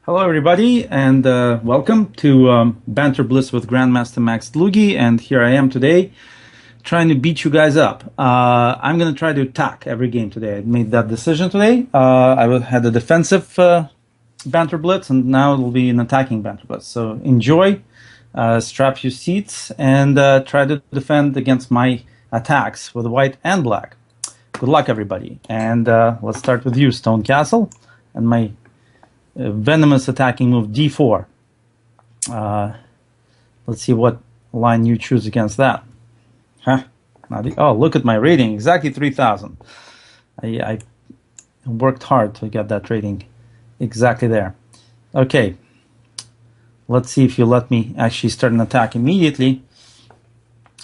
Hello, everybody, and welcome to Banter Blitz with Grandmaster Max Dlugy. And here I am today, trying to beat you guys up. I'm going to try to attack every game today. I made that decision today. Had a defensive Banter Blitz, and now it'll be an attacking Banter Blitz. So enjoy, strap your seats, and try to defend against my attacks with white and black. Good luck, everybody. And let's start with you, Stone Castle, and my venomous attacking move d4. Let's see what line you choose against that. Oh, look at my rating, exactly 3,000. I worked hard to get that rating exactly there. Okay, let's see if you let me actually start an attack immediately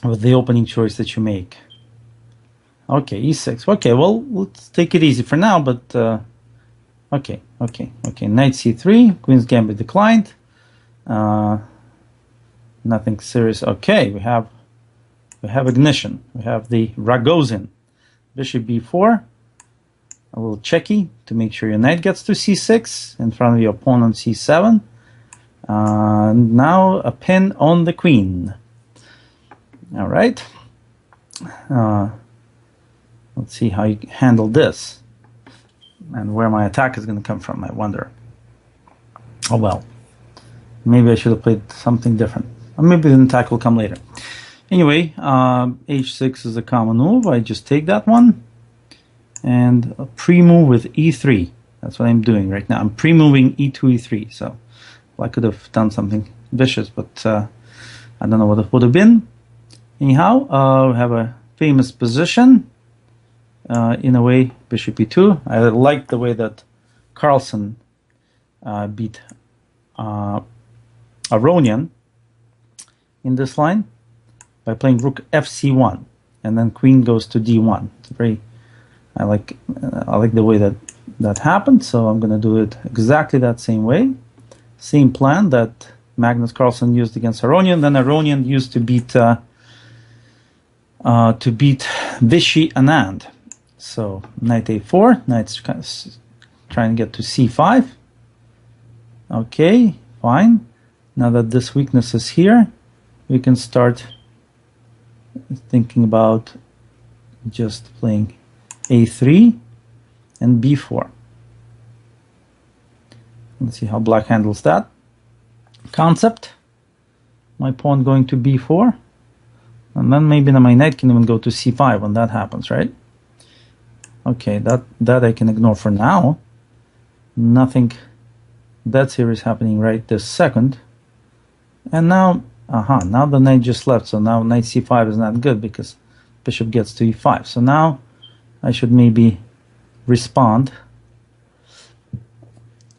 with the opening choice that you make. Okay, e6. Okay, well, let's take it easy for now, but Okay. Knight c3, Queen's Gambit declined. Nothing serious. Okay, we have ignition. We have the Ragozin. Bishop b4. A little checky to make sure your knight gets to c6 in front of your opponent c7. Now a pin on the queen. All right. Let's see how you handle this. And where my attack is going to come from, I wonder. Oh well. Maybe I should have played something different. Or maybe the attack will come later. Anyway, h6 is a common move. I just take that one. And a pre-move with e3. That's what I'm doing right now. I'm pre-moving e2, e3. So well, I could have done something vicious, but I don't know what it would have been. Anyhow, we have a famous position. In a way, Bishop e2. I like the way that Carlsen beat Aronian in this line by playing Rook fc1, and then Queen goes to d1. It's I like the way that happened. So I'm going to do it exactly that same way, same plan that Magnus Carlsen used against Aronian. Then Aronian used to beat Vishy Anand. So knight a4, knight's trying to get to c5. Okay, fine. Now that this weakness is here, we can start thinking about just playing a3 and b4. Let's see how black handles that concept. My pawn going to b4, and then maybe my knight can even go to c5 when that happens, right? Okay, that I can ignore for now. Nothing that serious happening right this second. And now, now the knight just left, so now knight c5 is not good because bishop gets to e5. So now I should maybe respond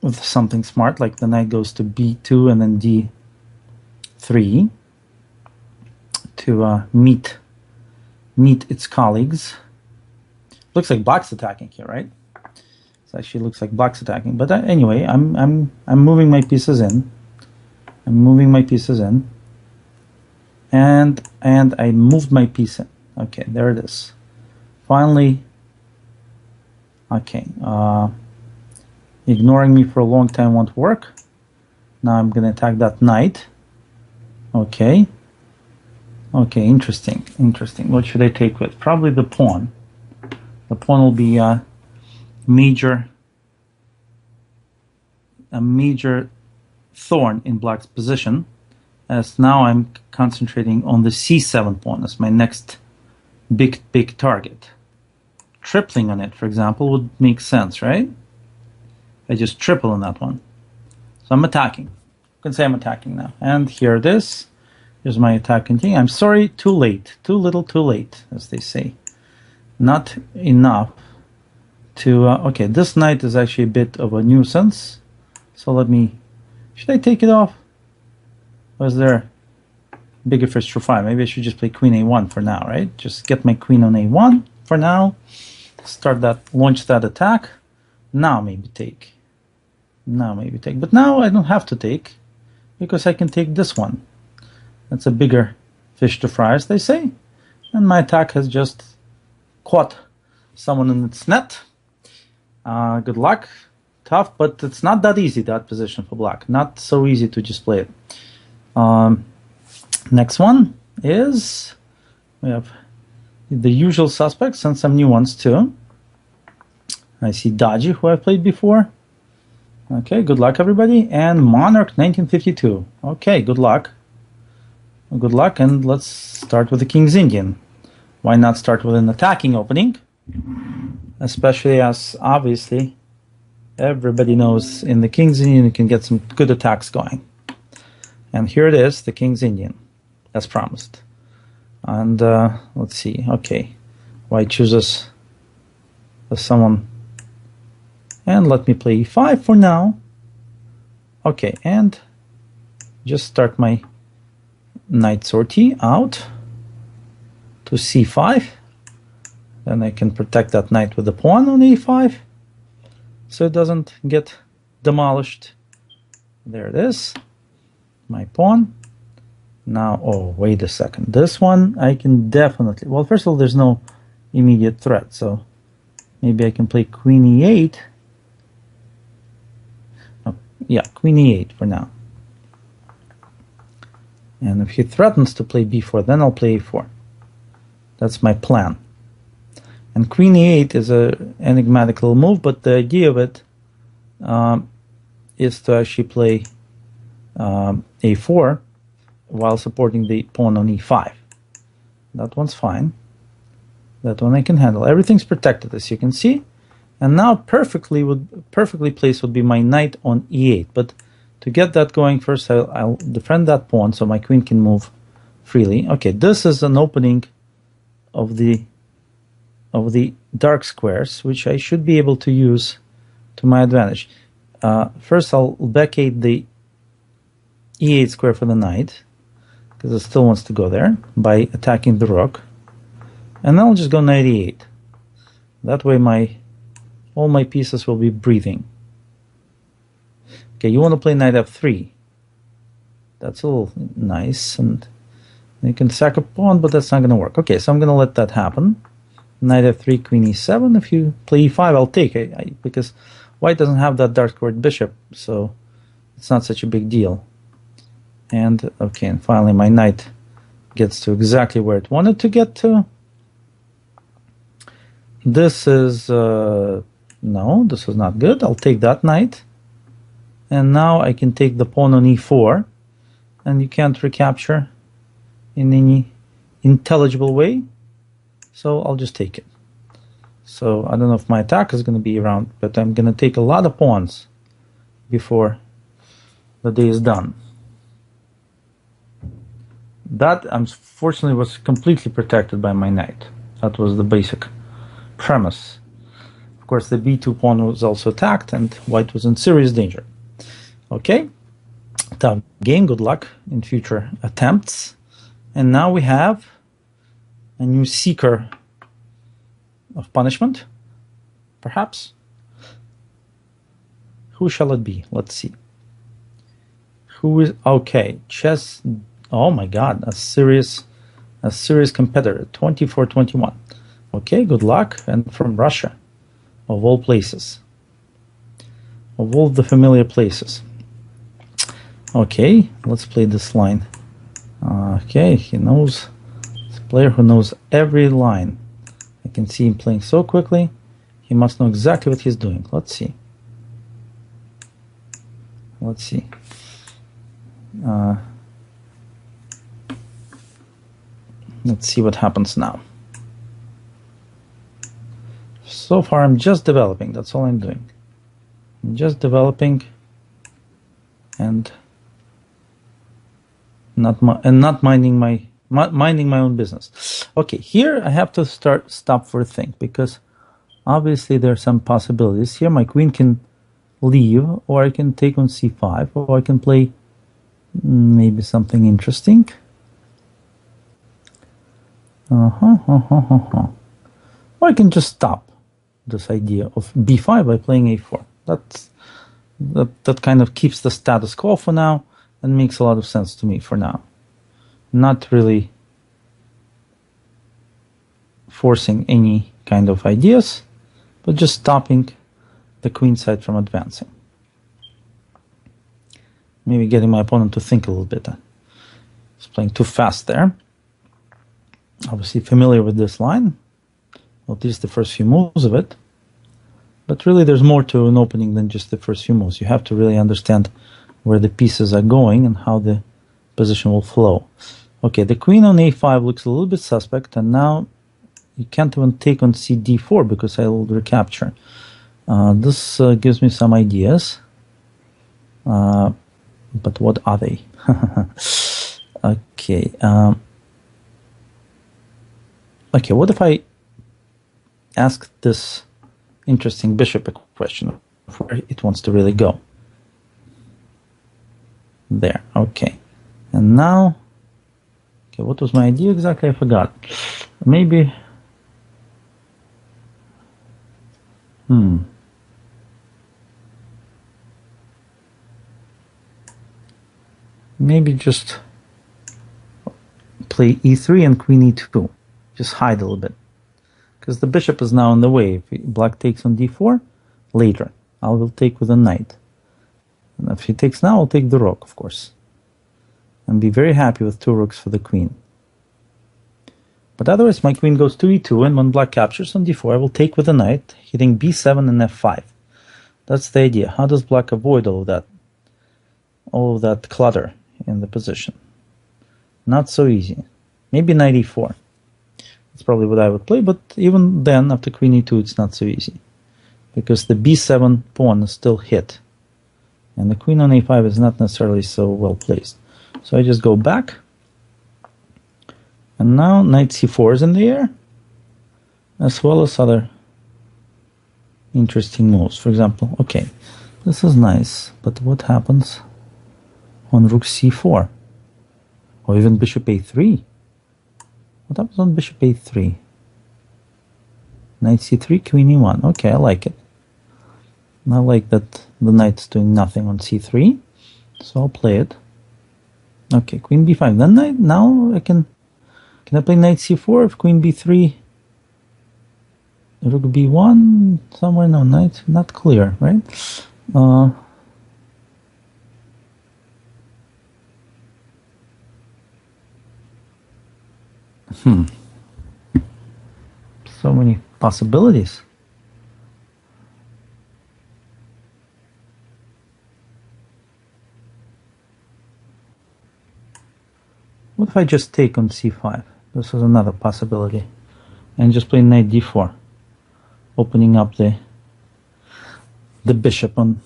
with something smart, like the knight goes to b2 and then d3 to meet its colleagues. Looks like black's attacking here, right? It actually looks like black's attacking. But anyway, I'm moving my pieces in. And I moved my piece in. Okay, there it is. Finally. Okay. Ignoring me for a long time won't work. Now I'm going to attack that knight. Okay. Okay, interesting. What should I take with? Probably the pawn. The pawn will be a major thorn in black's position, as now I'm concentrating on the c7 pawn as my next big target. Tripling on it, for example, would make sense, right? I just triple on that one. So I'm attacking. You can say I'm attacking now. And here it is. Here's my attack continuing. I'm sorry, too late. Too little, too late, as they say. Not enough to... okay, this knight is actually a bit of a nuisance. So let me... Should I take it off? Or is there bigger fish to fry? Maybe I should just play queen a1 for now, right? Just get my queen on a1 for now. Launch that attack. Now maybe take. But now I don't have to take, because I can take this one. That's a bigger fish to fry, as they say. And my attack has just caught someone in its net. Good luck. Tough, but it's not that easy, that position for black. Not so easy to just play it. Next one is, we have the usual suspects and some new ones too. I see Dodgy, who I've played before. Okay, good luck everybody. And Monarch 1952. Okay, good luck. Good luck, and let's start with the King's Indian. Why not start with an attacking opening? Especially as, obviously, everybody knows in the King's Indian you can get some good attacks going. And here it is, the King's Indian, as promised. And let's see, okay. White chooses someone. And let me play e5 for now. Okay, and just start my knight sortie out to c5. Then I can protect that knight with the pawn on e5 so it doesn't get demolished. There it is, my pawn. Now, oh, wait a second. This one I can definitely... Well, first of all, there's no immediate threat, so maybe I can play queen e8. Oh, yeah, queen e8 for now. And if he threatens to play b4, then I'll play a4. That's my plan. And queen e8 is an enigmatic little move, but the idea of it is to actually play a4 while supporting the pawn on e5. That one's fine. That one I can handle. Everything's protected, as you can see. And now perfectly placed would be my knight on e8. But to get that going, first I'll defend that pawn so my queen can move freely. Okay, this is an opening of the dark squares, which I should be able to use to my advantage. First I'll vacate the e8 square for the knight, because it still wants to go there, by attacking the rook. And then I'll just go knight e8. That way all my pieces will be breathing. Okay, you want to play knight f3. That's a little nice, and you can sack a pawn, but that's not going to work. Okay, so I'm going to let that happen. Knight f3, queen e7. If you play e5, I'll take it, because white doesn't have that dark squared bishop, so it's not such a big deal. And, okay, and finally my knight gets to exactly where it wanted to get to. This is, no, this is not good. I'll take that knight. And now I can take the pawn on e4, and you can't recapture in any intelligible way, so I'll just take it. So I don't know if my attack is going to be around, but I'm going to take a lot of pawns before the day is done. That, unfortunately, was completely protected by my knight. That was the basic premise. Of course, the b2 pawn was also attacked, and white was in serious danger. Okay, tough game, good luck in future attempts. And now we have a new seeker of punishment, perhaps. Who shall it be? Let's see. Who is, okay, chess, oh my god, a serious competitor, 24-21. Okay, good luck, and from Russia, of all places. Of all the familiar places. Okay, let's play this line. Okay, he knows, it's a player who knows every line. I can see him playing so quickly, he must know exactly what he's doing. Let's see. Let's see. Let's see what happens now. So far I'm just developing, that's all I'm doing. I'm just developing and not minding my own business. Okay, here I have to stop for a think, because obviously there are some possibilities. Here my queen can leave, or I can take on c5, or I can play maybe something interesting. Or I can just stop this idea of b5 by playing a4. That kind of keeps the status quo for now and makes a lot of sense to me for now. Not really forcing any kind of ideas, but just stopping the queen side from advancing. Maybe getting my opponent to think a little bit. He's playing too fast there. Obviously familiar with this line, or at least the first few moves of it. But really there's more to an opening than just the first few moves. You have to really understand where the pieces are going and how the position will flow. Okay, the queen on a5 looks a little bit suspect, and now you can't even take on cd4 because I will recapture. This gives me some ideas. But what are they? Okay. Okay, what if I ask this interesting bishop question where it wants to really go? There, okay. And now, okay, what was my idea exactly? I forgot. Maybe, maybe just play e3 and queen e2. Just hide a little bit. Because the bishop is now in the way. If black takes on d4, later, I will take with a knight. And if he takes now, I'll take the rook, of course. And be very happy with 2 rooks for the queen. But otherwise, my queen goes to e2, and when black captures on d4, I will take with a knight, hitting b7 and f5. That's the idea. How does black avoid all of that clutter in the position? Not so easy. Maybe knight e4. That's probably what I would play, but even then, after queen e2, it's not so easy. Because the b7 pawn is still hit. And the queen on a5 is not necessarily so well placed. So I just go back. And now knight c4 is in the air, as well as other interesting moves. For example, okay, this is nice, but what happens on rook c4? Or even bishop a3? What happens on bishop a3? Knight c3, queen e1. Okay, I like it. I like that the knight's doing nothing on c3, so I'll play it. Okay, queen b5. Then now I can I play knight c4 if queen b3, rook b1, somewhere? No, knight, not clear, right? So many possibilities. What if I just take on c5? This is another possibility. And just play knight d4. Opening up the bishop on...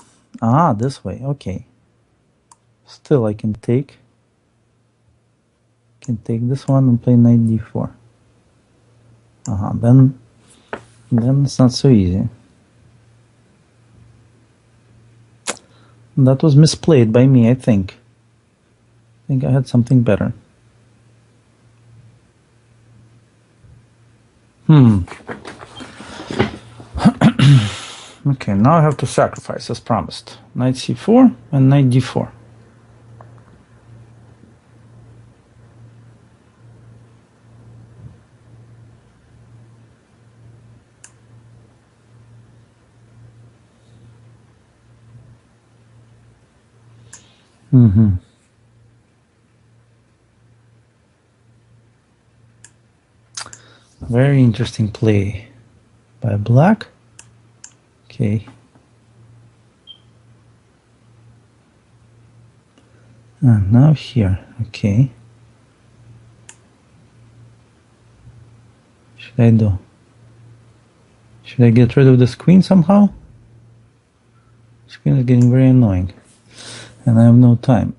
this way, okay. Still I can take this one and play knight d4. Then it's not so easy. That was misplayed by me, I think. I think I had something better. Okay, now I have to sacrifice as promised. Knight c4 and knight d4. Very interesting play by black. Okay. And now here, okay. Should I do? Should I get rid of this queen somehow? This queen is getting very annoying. And I have no time.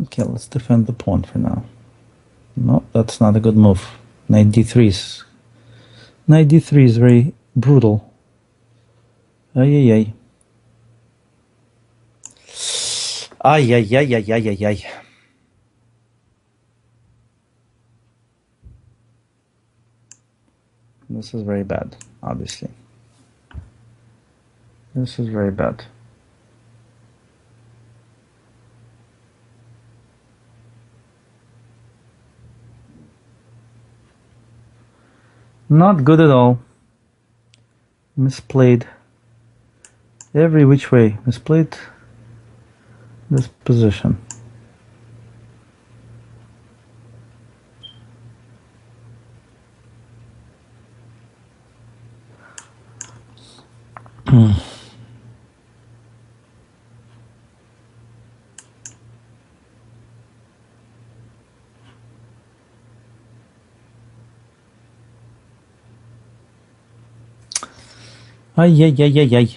Okay, let's defend the pawn for now. No, that's not a good move. Knight d3 is very brutal. Ay, ay, ay. Ay, ay, ay, ay, ay, ay, ay. This is very bad, obviously. This is very bad. Not good at all. Misplayed every which way. Misplayed this position. Ay, ay, ay, ay, ay.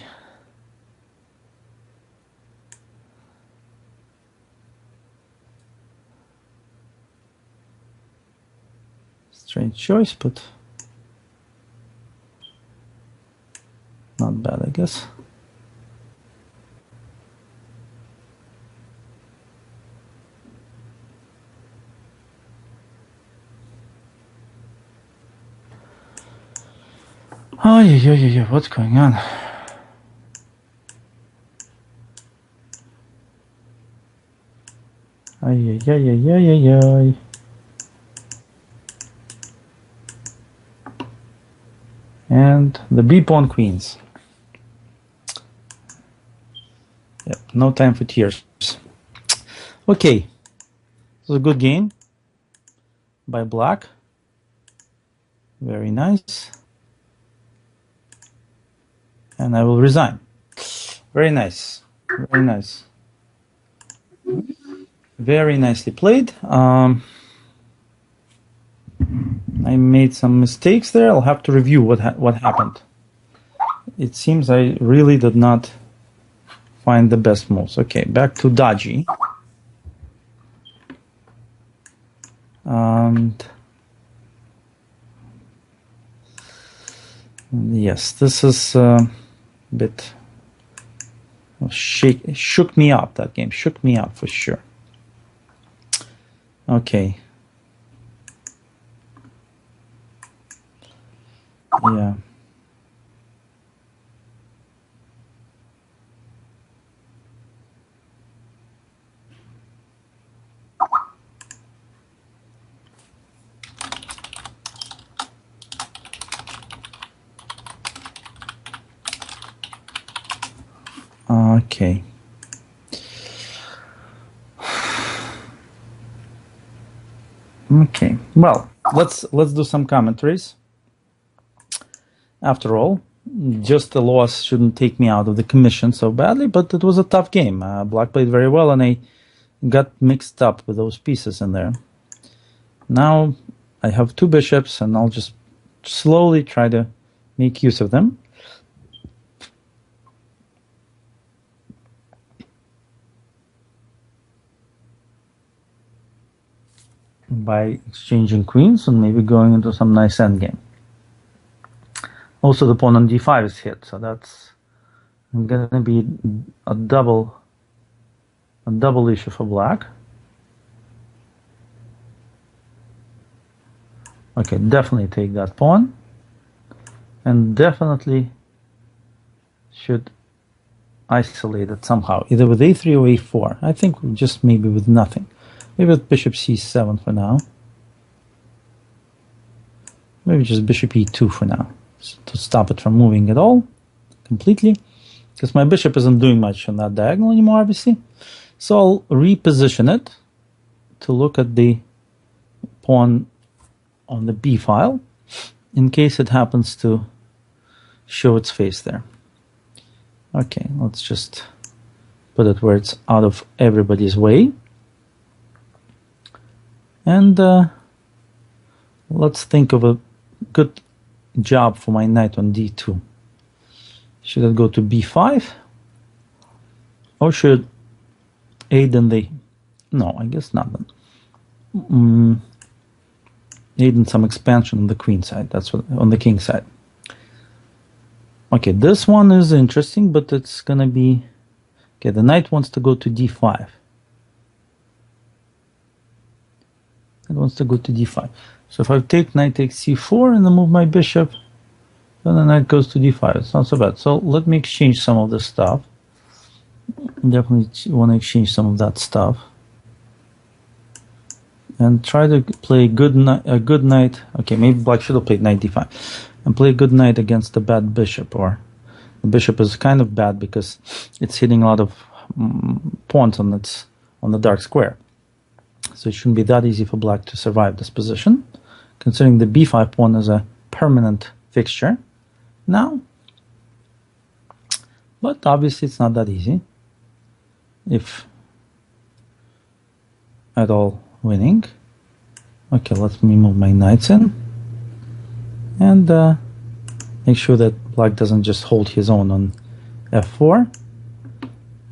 Strange choice, but not bad, I guess. Oh, yeah, what's going on? Ay. And the B pawn queens. Yep, no time for tears. Okay, this was a good game by Black. Very nice. And I will resign. Very nice. Very nice. Very nicely played. I made some mistakes there. I'll have to review what happened. It seems I really did not find the best moves. Okay, back to Dodgy. And yes, this is a bit shook me up. That game shook me up for sure. Okay. Yeah. Okay. Okay. Well, let's do some commentaries. After all, just the loss shouldn't take me out of the commission so badly, but it was a tough game. Black played very well, and I got mixed up with those pieces in there. Now I have two bishops, and I'll just slowly try to make use of them. By exchanging queens and maybe going into some nice endgame. Also, the pawn on d5 is hit, so that's going to be a double issue for Black. Okay, definitely take that pawn, and definitely should isolate it somehow, either with a3 or a4. I think just maybe with nothing. Maybe with bishop c7 for now. Maybe just bishop e2 for now, to stop it from moving at all, completely. Because my bishop isn't doing much on that diagonal anymore, obviously. So I'll reposition it to look at the pawn on the b file, in case it happens to show its face there. Okay, let's just put it where it's out of everybody's way. And let's think of a good job for my knight on d2. Should it go to b5? Or should aid in the... No, I guess not. Aid in some expansion on the queen side. That's what, on the king side. Okay, this one is interesting, but it's going to be... Okay, the knight wants to go to d5. It wants to go to d5. So if I take knight takes c4 and then move my bishop, then the knight goes to d5. It's not so bad. So let me exchange some of this stuff. Definitely want to exchange some of that stuff. And try to play a good knight. Okay, maybe Black should have played knight d5. and play a good knight against the bad bishop. Or the bishop is kind of bad because it's hitting a lot of pawns on the dark square. So it shouldn't be that easy for black to survive this position, considering the b5 pawn is a permanent fixture now. But obviously it's not that easy, if at all winning. Okay, let me move my knights in and make sure that black doesn't just hold his own on f4,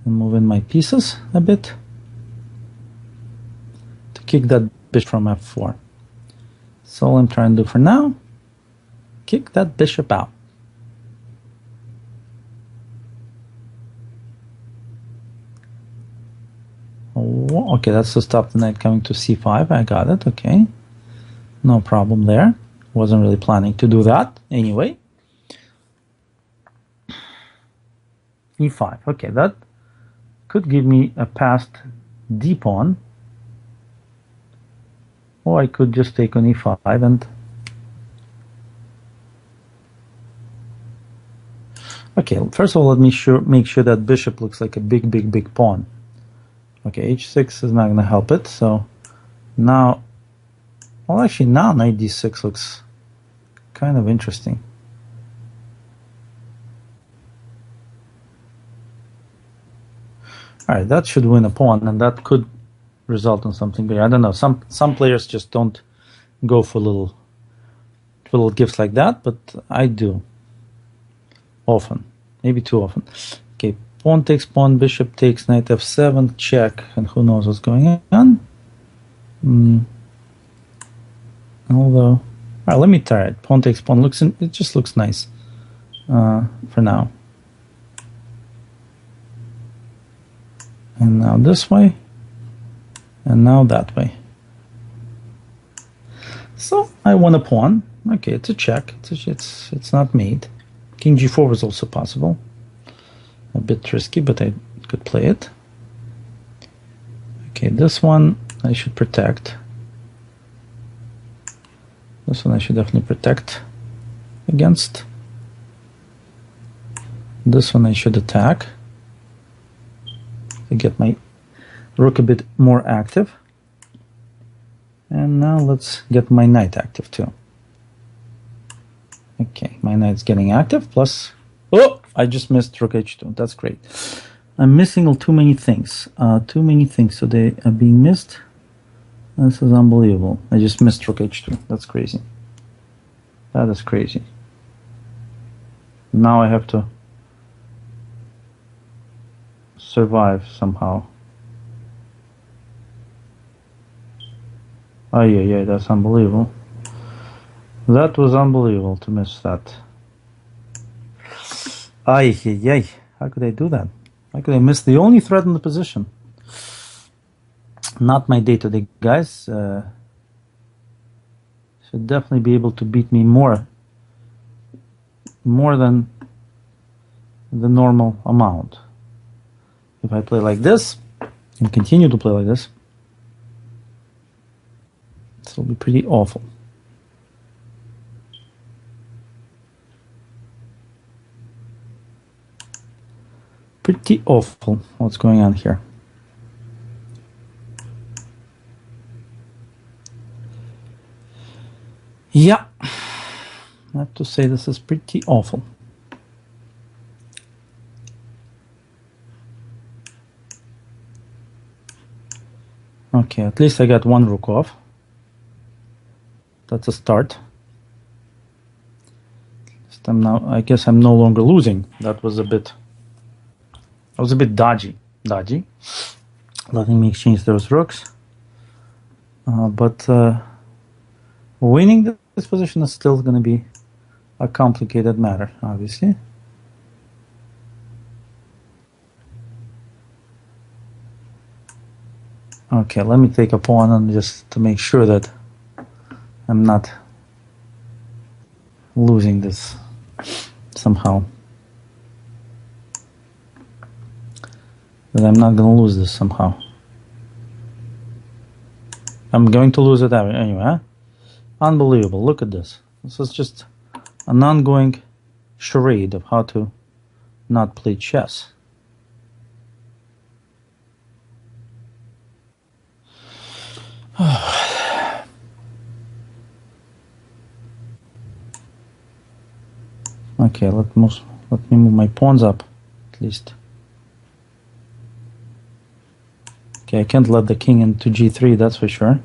and move in my pieces a bit to kick that bishop from f4. So all I'm trying to do for now, kick that bishop out. Oh, okay, that's to stop the knight coming to c5. I got it. Okay, no problem there. Wasn't really planning to do that anyway. e5. Okay, that could give me a passed d pawn, or I could just take on e5 and okay. First of all, let me make sure that bishop looks like a big pawn. Okay, h6 is not going to help it. So now, well, actually now knight d6 looks kind of interesting. All right, that should win a pawn, and that could result in something big. I don't know. Some players just don't go for little gifts like that, but I do often, maybe too often. Okay, pawn takes pawn, bishop takes, knight f7, check, and who knows what's going on. Although, all right, let me try it. Pawn takes pawn. It just looks nice for now. And now this way, and now that way. So I won a pawn. Okay, it's a check. It's not mate. King g4 was also possible. A bit risky, but I could play it. Okay, this one I should protect. This one I should definitely protect against. This one I should attack to get my rook a bit more active. And now let's get my knight active too. Okay, my knight's getting active, plus... Oh! I just missed rook h2. That's great. I'm missing too many things. Too many things, so they are being missed. This is unbelievable. I just missed rook h2. That's crazy. That is crazy. Now I have to survive somehow. Oh yeah, that's unbelievable. That was unbelievable to miss that. Ay, how could I do that? How could I miss the only threat in the position? Not my day-to-day guys. Should definitely be able to beat me more than the normal amount. If I play like this and continue to play like this, this will be pretty awful. Pretty awful what's going on here. Yeah, I have to say this is pretty awful. Okay, at least I got one rook off. That's a start. I guess I'm no longer losing. That was a bit dodgy. Letting me exchange those rooks. But winning this position is still going to be a complicated matter, obviously. Okay, let me take a pawn and just to make sure that I'm not losing this somehow. That I'm not going to lose this somehow. I'm going to lose it anyway. Huh? Unbelievable. Look at this. This is just an ongoing charade of how to not play chess. Okay, let me move my pawns up, at least. Okay, I can't let the king into g3, that's for sure.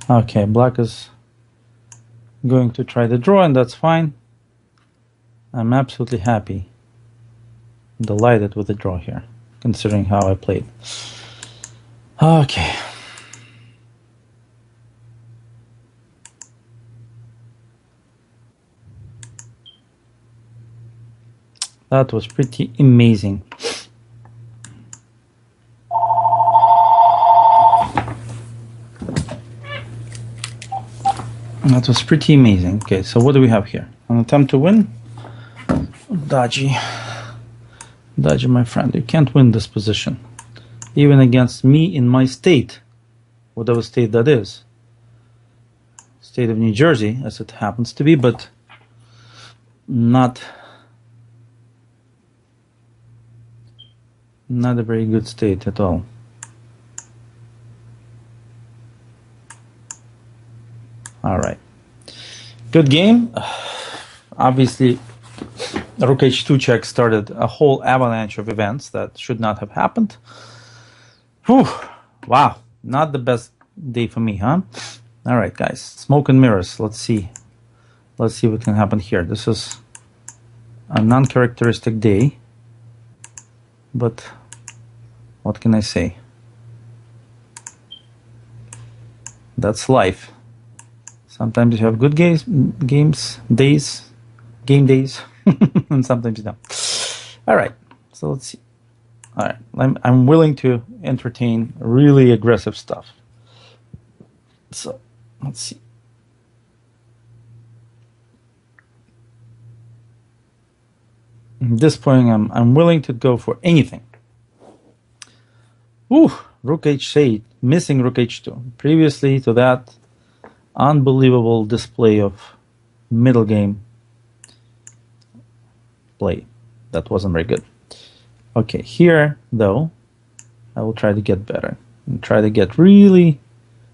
Okay, black is going to try the draw, and that's fine. I'm absolutely happy, delighted with the draw here, considering how I played. Okay. That was pretty amazing. That was pretty amazing. Okay, so what do we have here? An attempt to win? Dodgy. Dodgy, my friend, you can't win this position. Even against me in my state, whatever state that is. State of New Jersey, as it happens to be, but not a very good state at all. All right. Good game. Obviously, Rook H2 check started a whole avalanche of events that should not have happened. Whew. Wow. Not the best day for me, huh? All right, guys. Smoke and mirrors. Let's see. Let's see what can happen here. This is a non-characteristic day. But what can I say? That's life. Sometimes you have good game days, and sometimes you don't. All right, so let's see. All right, I'm willing to entertain really aggressive stuff. So let's see. At this point, I'm willing to go for anything. Ooh, Rook H8, missing Rook H2. Previously to that, unbelievable display of middle game play. That wasn't very good. Okay, here, though, I will try to get better and try to get really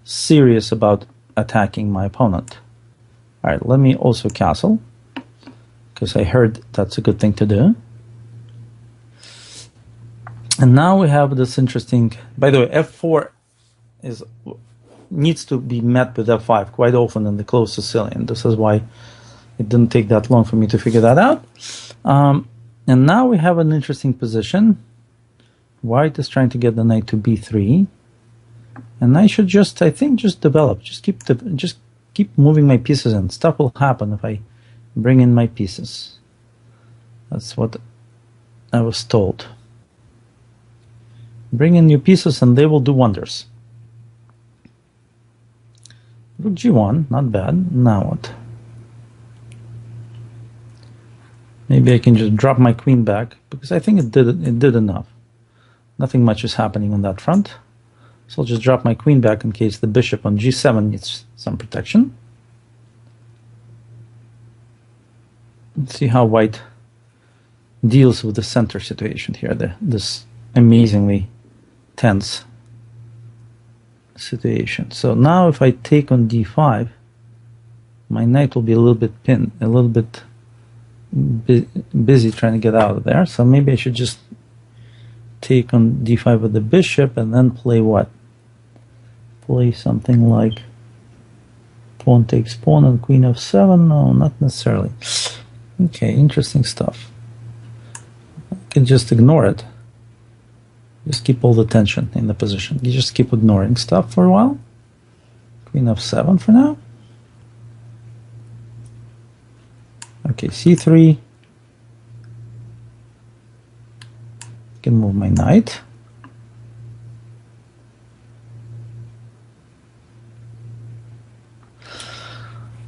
serious about attacking my opponent. All right, let me also castle, because I heard that's a good thing to do. And now we have this interesting... By the way, F4 needs to be met with F5 quite often in the closed Sicilian. This is why it didn't take that long for me to figure that out. And now we have an interesting position. White is trying to get the knight to b3. And I should just, I think, just develop. Just keep moving my pieces in. Stuff will happen if I bring in my pieces. That's what I was told. Bring in new pieces and they will do wonders. Rook g1, not bad. Now what? Maybe I can just drop my queen back, because I think it did enough. Nothing much is happening on that front. So I'll just drop my queen back in case the bishop on g7 needs some protection. Let's see how white deals with the center situation here. This amazingly tense situation. So now if I take on d5, my knight will be a little bit pinned, a little bit busy trying to get out of there. So maybe I should just take on d5 with the bishop and then play what? Play something like pawn takes pawn and queen f7? No, not necessarily. Okay, interesting stuff. I can just ignore it. Just keep all the tension in the position. You just keep ignoring stuff for a while. Queen f7 for now. Okay, c3. Can move my knight.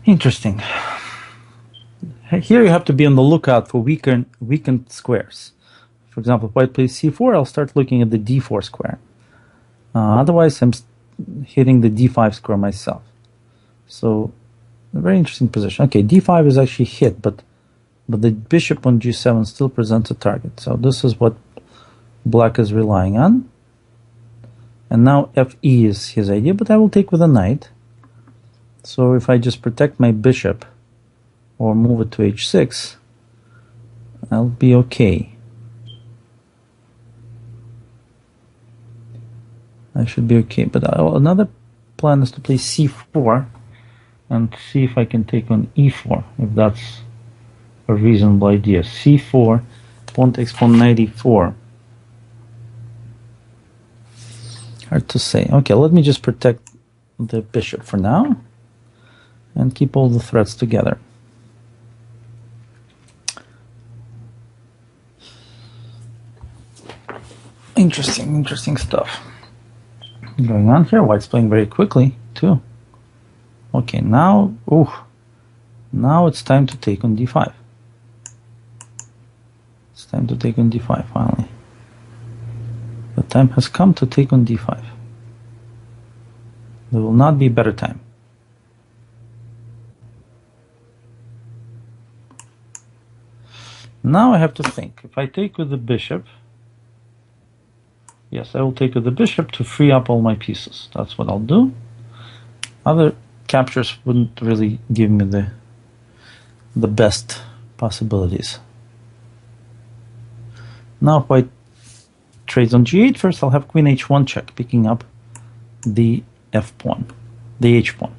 Interesting. Here you have to be on the lookout for weakened squares. For example, if white plays c4, I'll start looking at the d4 square. Otherwise, I'm hitting the d5 square myself. So, a very interesting position. Okay, d5 is actually hit, but the bishop on g7 still presents a target. So this is what black is relying on. And now fe is his idea, but I will take with a knight. So if I just protect my bishop or move it to h6, I'll be okay. I should be okay. But another plan is to play c4 and see if I can take on e4, if that's a reasonable idea. c4, pawn takes pawn knight e4. Hard to say. Okay, let me just protect the bishop for now and keep all the threats together. Interesting stuff going on here. White's playing very quickly too. Okay, now it's time to take on d5. It's time to take on d5 finally. The time has come to take on d5. There will not be a better time. Now I have to think. If I take with the bishop, yes, I will take with the bishop to free up all my pieces. That's what I'll do. Other captures wouldn't really give me the best possibilities. Now if white trades on g8, first I'll have queen h1 check, picking up the f pawn, the h pawn.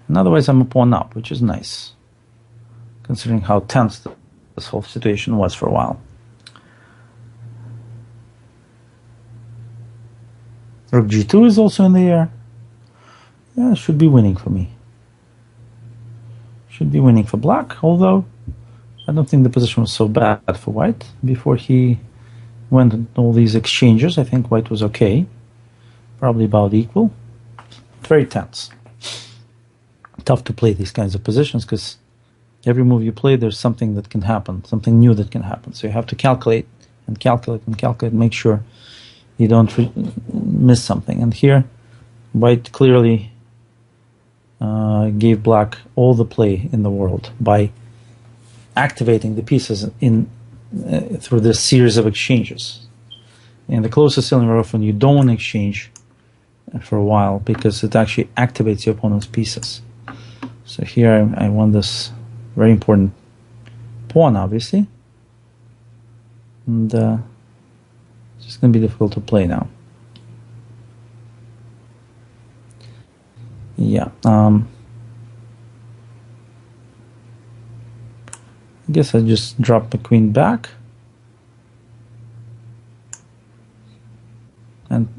And otherwise I'm a pawn up, which is nice, considering how tense this whole situation was for a while. Rook g2 is also in the air. Yeah, it should be winning for me. Should be winning for black, although I don't think the position was so bad for white. Before he went on all these exchanges, I think white was okay. Probably about equal. Very tense. Tough to play these kinds of positions because every move you play, there's something that can happen, something new that can happen. So you have to calculate and calculate and calculate, make sure you don't miss something. And here, white clearly gave black all the play in the world by activating the pieces through this series of exchanges. In the close Sicilian very often you don't want to exchange for a while because it actually activates your opponent's pieces. So here I won this very important pawn, obviously, and it's just going to be difficult to play now. Yeah. I guess I just drop the queen back. And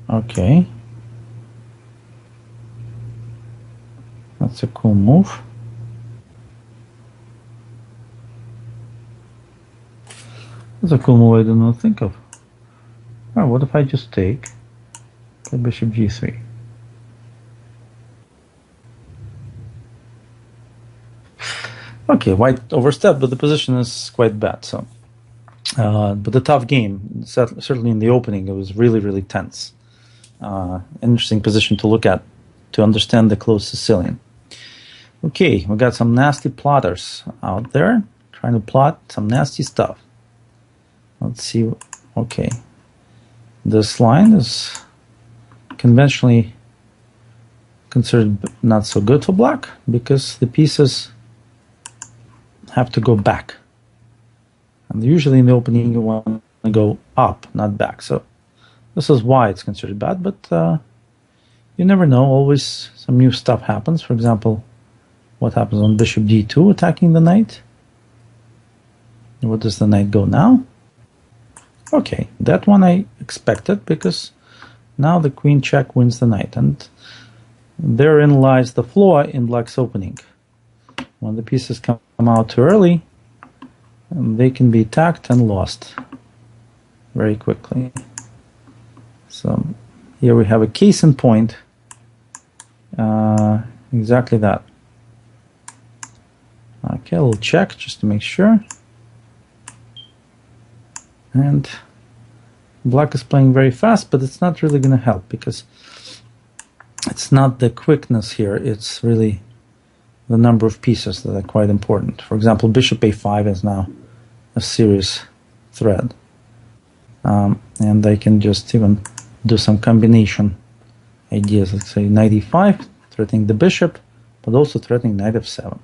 okay. That's a cool move. That's a cool move I did not think of. Oh, what if I just take the bishop g3? Okay, white overstepped, but the position is quite bad. So, but a tough game. Certainly in the opening, it was really, really tense. Interesting position to look at to understand the close Sicilian. Okay, we got some nasty plotters out there trying to plot some nasty stuff. Let's see. Okay, this line is conventionally considered not so good for black because the pieces have to go back, and usually in the opening you want to go up, not back. So this is why it's considered bad, but you never know. Always some new stuff happens. For example, what happens on bishop d2 attacking the knight? Where does the knight go now? Okay, that one I expected because now the queen check wins the knight, and therein lies the flaw in black's opening. When the pieces come out too early, they can be attacked and lost very quickly. So here we have a case in point Exactly that. Okay, a little check just to make sure. And black is playing very fast, but it's not really going to help because it's not the quickness here, it's really the number of pieces that are quite important. For example, bishop a5 is now a serious threat. And I can just even do some combination ideas. Let's say knight e5, threatening the bishop, but also threatening knight f7.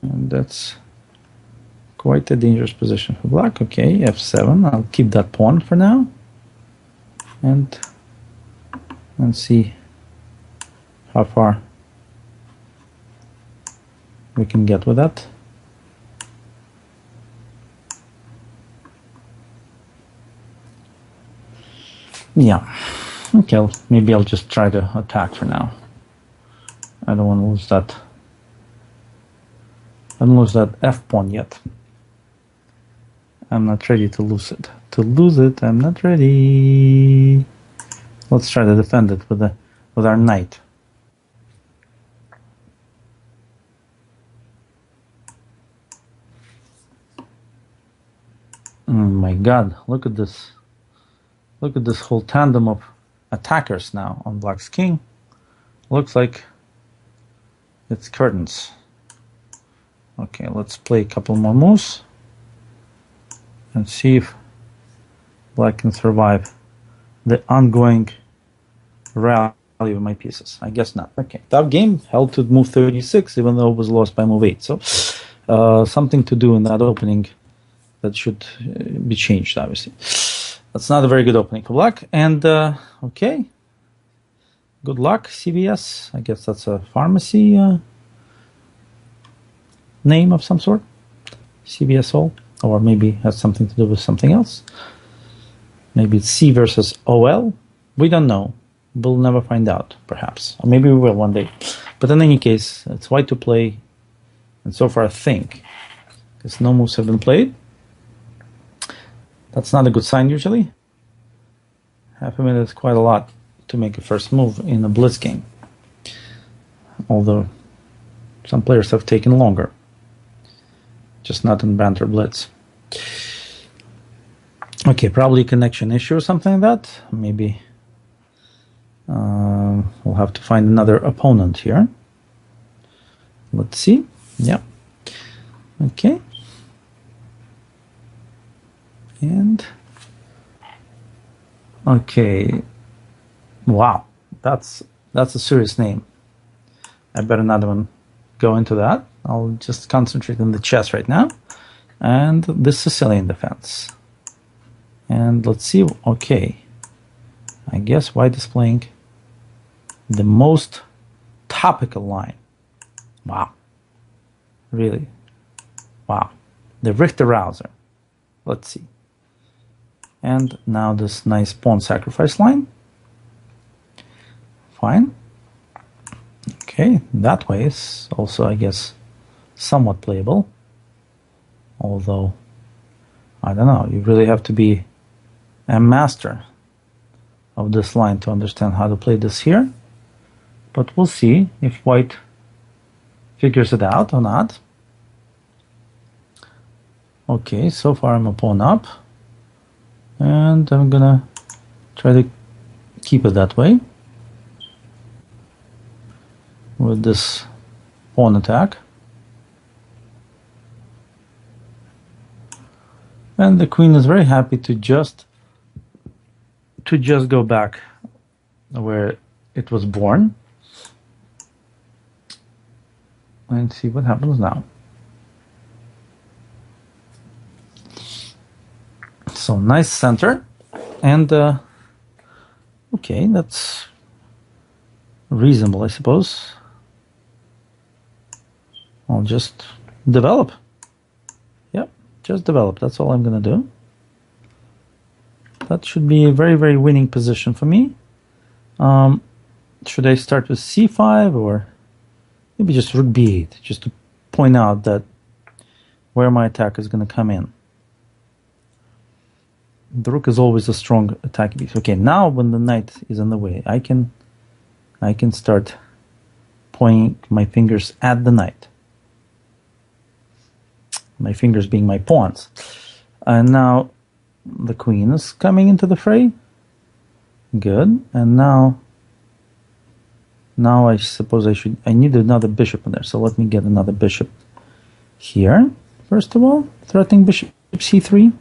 And that's quite a dangerous position for black. Okay, f7. I'll keep that pawn for now. And see how far we can get with that. Yeah. Okay, maybe I'll just try to attack for now. I don't want to lose that. I don't lose that f pawn yet. I'm not ready to lose it. To lose it, I'm not ready. Let's try to defend it with our knight. Oh my God! Look at this. Look at this whole tandem of attackers now on black's king. Looks like it's curtains. Okay, let's play a couple more moves and see if black can survive the ongoing rally of my pieces. I guess not. Okay, that game held to move 36, even though it was lost by move 8. So something to do in that opening that should be changed, obviously. That's not a very good opening for black. And okay, good luck, CVS. I guess that's a pharmacy name of some sort. CVS Hall. Or maybe has something to do with something else. Maybe it's C versus OL. We don't know. We'll never find out, perhaps. Or maybe we will one day. But in any case, it's white to play. And so far, I think, because no moves have been played. That's not a good sign, usually. Half a minute is quite a lot to make a first move in a blitz game. Although, some players have taken longer. Just not in Banter Blitz. Okay, probably a connection issue or something like that. Maybe we'll have to find another opponent here. Let's see. Yeah. Okay. And okay. Wow, that's a serious name. I better not even go into that. I'll just concentrate on the chess right now. And the Sicilian defense. And let's see. Okay. I guess white is playing the most topical line. Wow. Really. Wow. The Richter Rouser. Let's see. And now this nice pawn sacrifice line. Fine. Okay, that way is also, I guess, somewhat playable. Although, I don't know, you really have to be a master of this line to understand how to play this here. But we'll see if white figures it out or not. Okay, so far I'm a pawn up. And I'm gonna try to keep it that way. With this pawn attack. And the queen is very happy to just go back where it was born. And see what happens now. So nice center. And okay, that's reasonable, I suppose. I'll just develop. Yep, just develop. That's all I'm going to do. That should be a very, very winning position for me. Should I start with c5 or maybe just rook b8, just to point out that where my attack is going to come in. The rook is always a strong attack piece. Okay, now when the knight is in the way, I can start pointing my fingers at the knight. My fingers being my pawns. And now the queen is coming into the fray. Good. And now I suppose I need another bishop in there. So let me get another bishop here. First of all, threatening bishop c3.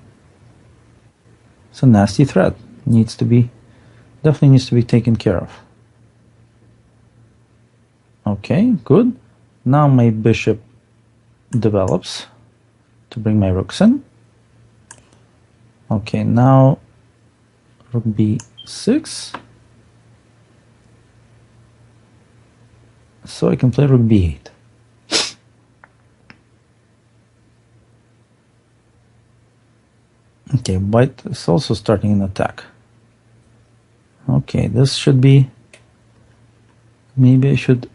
It's a nasty threat. Definitely needs to be taken care of. Okay, good. Now my bishop develops to bring my rooks in. Okay, now rook b6. So I can play rook b8. Okay, white is also starting an attack. Okay, this should be... Maybe I should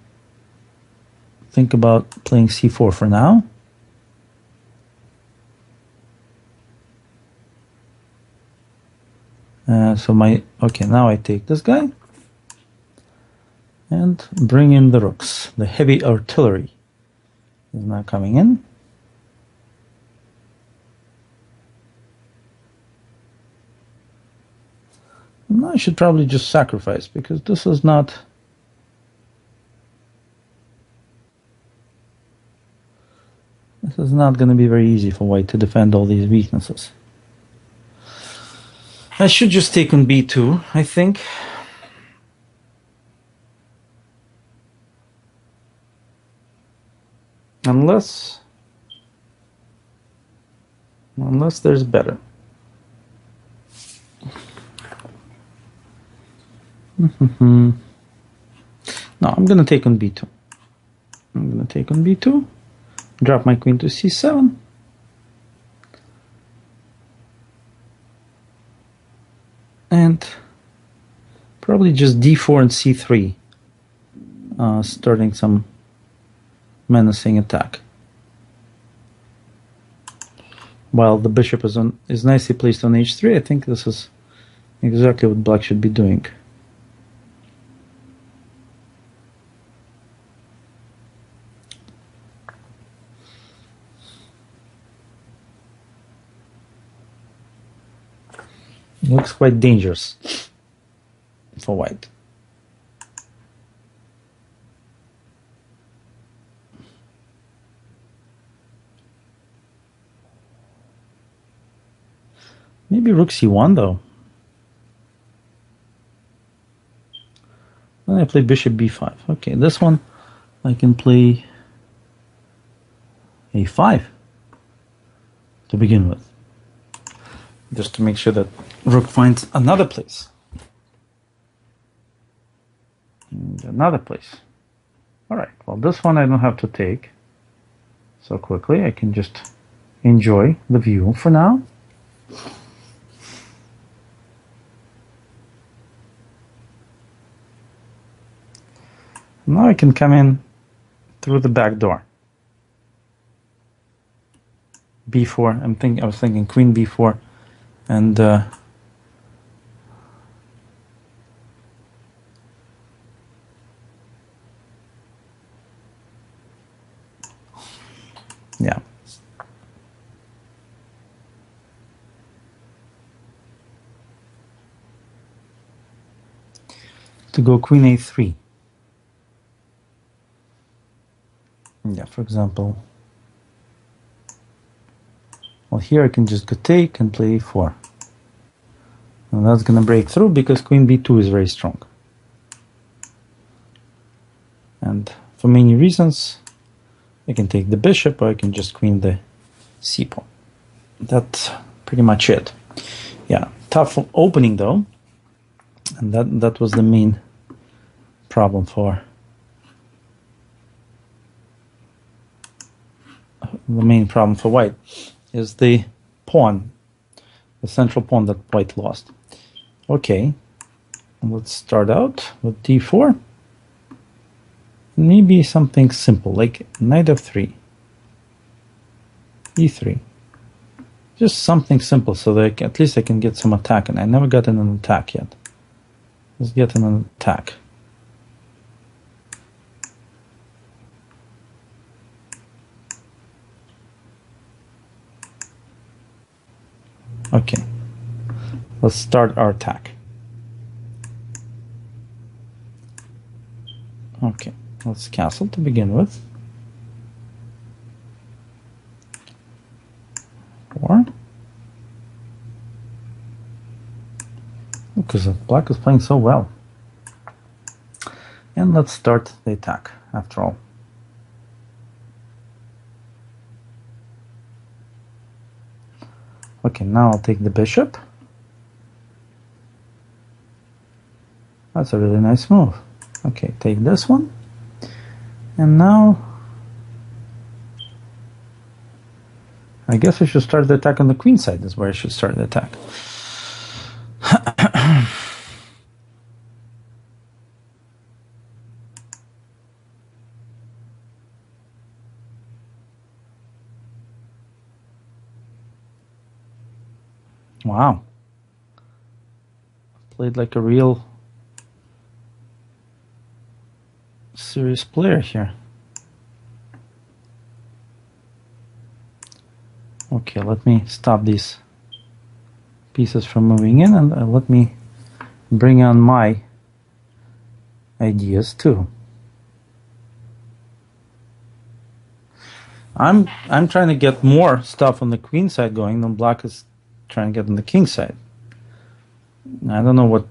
think about playing c4 for now. Okay, now I take this guy and bring in the rooks. The heavy artillery is now coming in. Now I should probably just sacrifice, because this is not... This is not going to be very easy for white to defend all these weaknesses. I should just take on b2, I think. Unless there's better. No, I'm going to take on b2. I'm going to take on b2. Drop my queen to c7. And probably just d4 and c3, starting some menacing attack. While the bishop is nicely placed on h3, I think this is exactly what black should be doing. It looks quite dangerous for white. Maybe rook c1 though. Then I play bishop b5. Okay, this one I can play a5 to begin with, just to make sure that rook finds another place. And another place. Alright, well this one I don't have to take so quickly. I can just enjoy the view for now. Now I can come in through the back door. b4, I was thinking queen b4 and yeah. To go queen a3. Yeah, for example. Well, here I can just go take and play a4. And that's going to break through because queen b2 is very strong. And for many reasons, I can take the bishop or I can just queen the c pawn. That's pretty much it. Yeah, tough opening though. And that was the main problem for white, is the pawn, the central pawn that white lost. Okay, let's start out with d4. Maybe something simple like knight f3, e3. Just something simple so that at least I can get some attack. And I never gotten an attack yet. Let's get an attack. Okay. Let's start our attack. Okay. Let's castle to begin with. 4. Because black is playing so well. And let's start the attack, after all. Okay, now I'll take the bishop. That's a really nice move. Okay, take this one. And now I guess I should start the attack on the queen side. Is where I should start the attack. Wow. Played like a real serious player here. Okay, let me stop these pieces from moving in, and let me bring on my ideas too. I'm trying to get more stuff on the queen side going than black is trying to get on the king side. I don't know what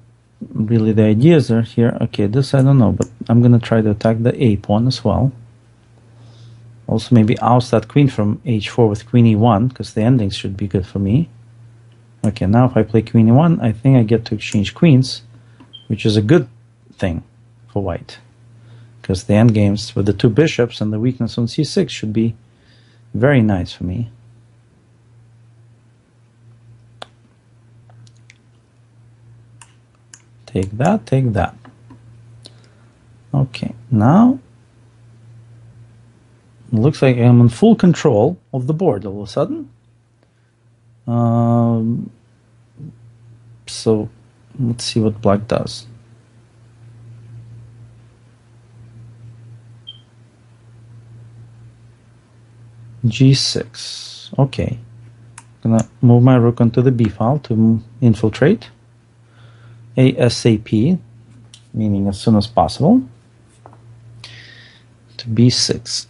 really the ideas are here. Okay, this I don't know, but I'm gonna try to attack the a pawn as well. Also maybe oust that queen from h4 with queen e1, because the endings should be good for me. Okay, now if I play queen e1, I think I get to exchange queens, which is a good thing for white, because the endgames with the two bishops and the weakness on c6 should be very nice for me. Take that, take that. Okay, now it looks like I'm in full control of the board all of a sudden. So let's see what black does. g6. Okay, gonna move my rook onto the b file to infiltrate. ASAP, meaning as soon as possible, to b6.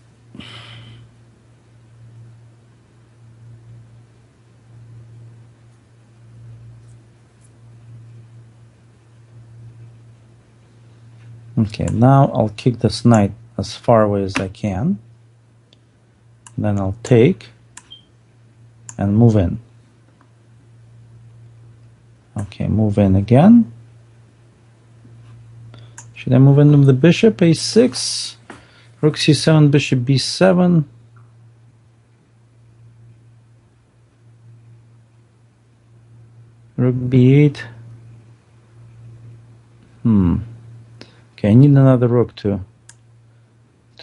Okay, now I'll kick this knight as far away as I can. Then I'll take and move in. Okay, move in again. Should I move in with the bishop? a6, rook c7, bishop b7. Rook b8. Okay, I need another rook to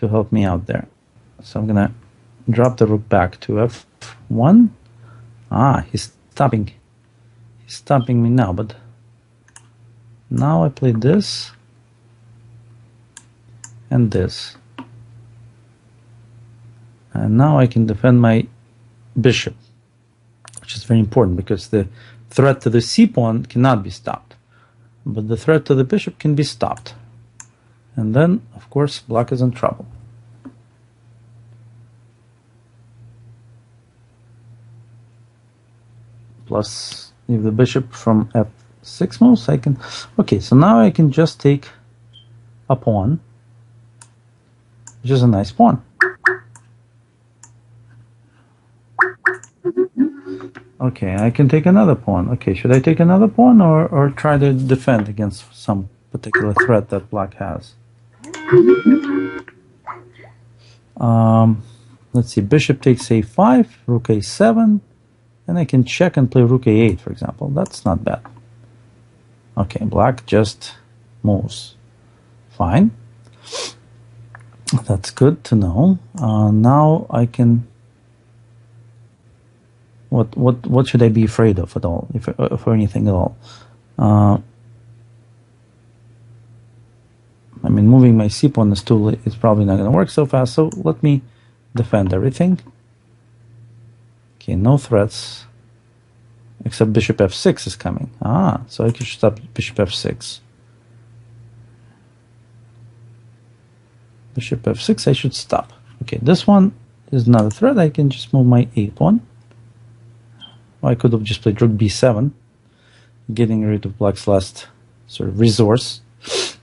help me out there. So I'm gonna drop the rook back to f1. Ah, he's stopping. He's stopping me now, but now I play this and this. And now I can defend my bishop, which is very important because the threat to the c pawn cannot be stopped. But the threat to the bishop can be stopped. And then, of course, black is in trouble. Plus, if the bishop from f6 moves, I can... Okay, so now I can just take a pawn, which is a nice pawn. Okay, I can take another pawn. Okay, should I take another pawn or try to defend against some particular threat that black has? Let's see, bishop takes a5, rook a7, and I can check and play rook a8, for example. That's not bad. Okay, black just moves. Fine. That's good to know. Now I can What should I be afraid of at all, if for anything at all? I mean, moving my c pawn is too is probably not going to work so fast. So let me defend everything. Okay, no threats, except bishop f6 is coming. So I can stop bishop f6. Bishop f6, I should stop. Okay, this one is not a threat. I can just move my a pawn. Or I could have just played rook b7, getting rid of black's last sort of resource,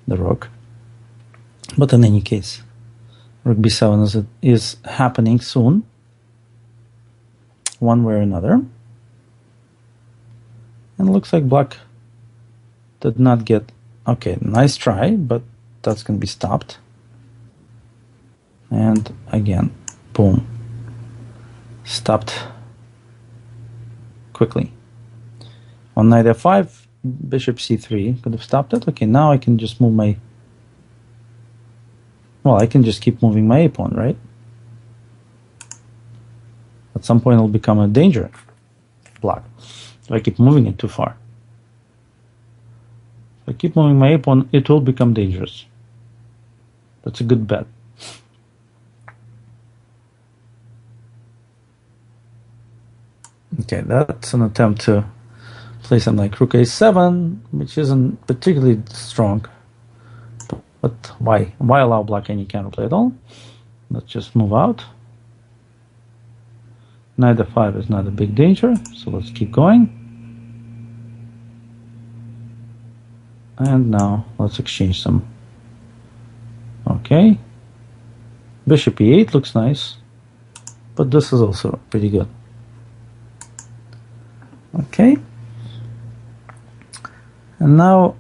the rook. But in any case, rook b7 is happening soon, one way or another. And it looks like black did not get... Okay, nice try, but that's going to be stopped. And again, boom. Stopped quickly. On knight f5, bishop c3 could have stopped it. Okay, now I can just move my... Well, I can just keep moving my a pawn, right? At some point it'll become a danger block if I keep moving it too far. If I keep moving my a pawn, it will become dangerous. That's a good bet. Okay, that's an attempt to play something like rook a7, which isn't particularly strong. But why allow black any counterplay at all? Let's just move out. Knight f5 is not a big danger, so let's keep going. And now let's exchange some. Okay. Bishop e8 looks nice, but this is also pretty good. Okay. And now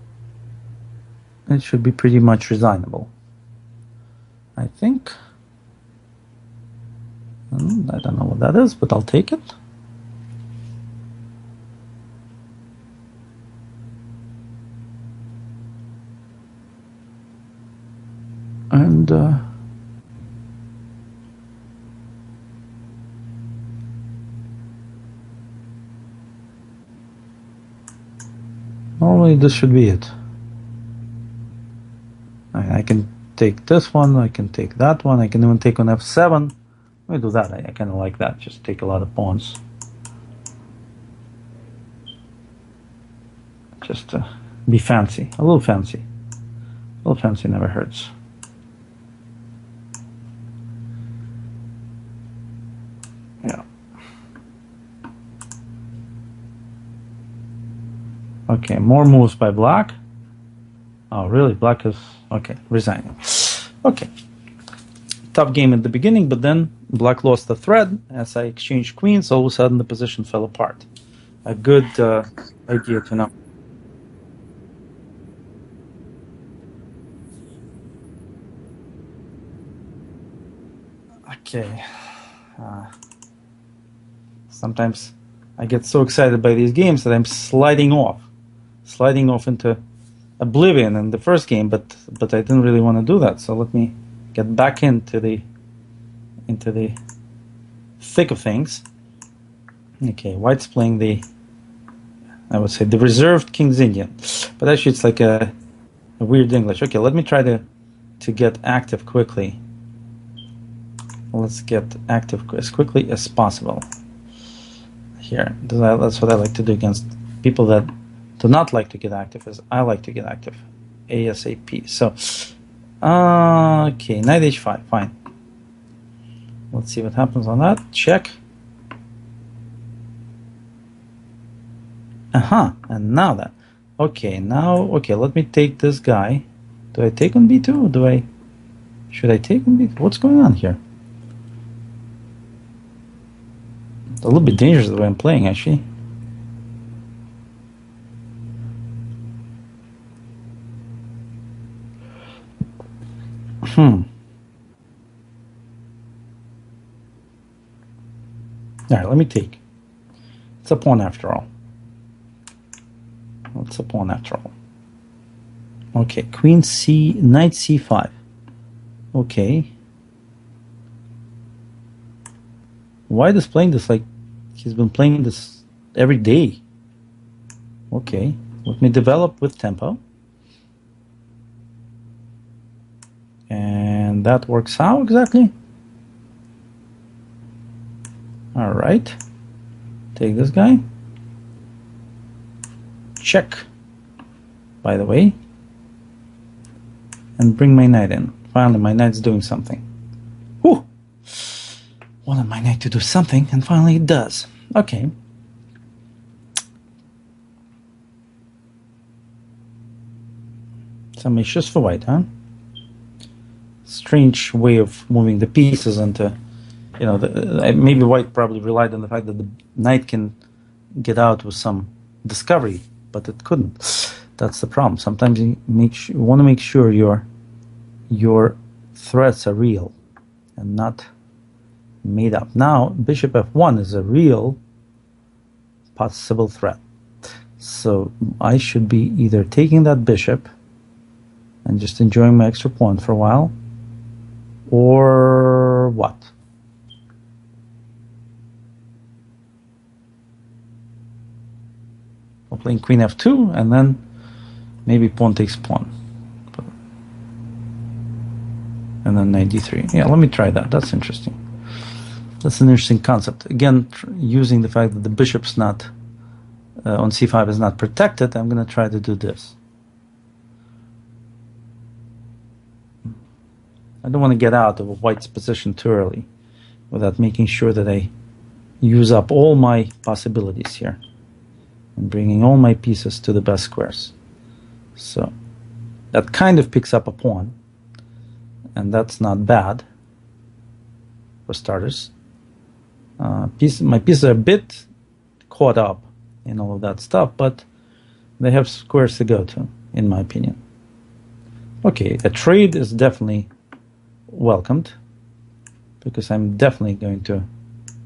it should be pretty much resignable, I think. I don't know what that is, but I'll take it. And normally this should be it. I can take this one, I can take that one, I can even take on f7. Let me do that. I kind of like that. Just take a lot of pawns. Just to be fancy. A little fancy. A little fancy never hurts. Yeah. Okay, more moves by black. Oh, really? Black is... Okay, resigning. Okay. Tough game at the beginning, but then black lost the thread. As I exchanged queens, all of a sudden the position fell apart. A good idea to know. Okay. Sometimes I get so excited by these games that I'm sliding off into oblivion in the first game, but I didn't really want to do that. So let me get back into the thick of things. Okay, white's playing the, I would say, the reserved King's Indian, but actually it's like a weird English. Okay, let me try to get active quickly. Let's get active as quickly as possible. Here, that's what I like to do against people that do not like to get active, as I like to get active ASAP. So, okay, knight h5, fine. Let's see what happens on that. Check. And now that. Okay, let me take this guy. Do I take on b2? Or should I take on b2? What's going on here? It's a little bit dangerous the way I'm playing, actually. Alright, let me take. It's a pawn after all. It's a pawn after all. Okay, queen c, knight c5. Okay. White is playing this like He's been playing this every day. Okay, let me develop with tempo. And that works how exactly? All right. Take this guy. Check, by the way. And bring my knight in. Finally, my knight's doing something. Whew! Wanted my knight to do something, and finally it does. Okay. Some issues for white, huh? Strange way of moving the pieces into, you know, maybe white probably relied on the fact that the knight can get out with some discovery, but it couldn't. That's the problem. Sometimes you want to make sure your threats are real and not made up. Now, bishop f1 is a real possible threat. So I should be either taking that bishop and just enjoying my extra pawn for a while, or what? Or playing queen f2, and then maybe pawn takes pawn. And then knight d3. Yeah, let me try that. That's interesting. That's an interesting concept. Again, using the fact that the bishop's not on c5 is not protected, I'm going to try to do this. I don't want to get out of a white's position too early without making sure that I use up all my possibilities here and bringing all my pieces to the best squares. So that kind of picks up a pawn, and that's not bad for starters. My pieces are a bit caught up in all of that stuff, but they have squares to go to, in my opinion. Okay, a trade is definitely welcomed, because I'm definitely going to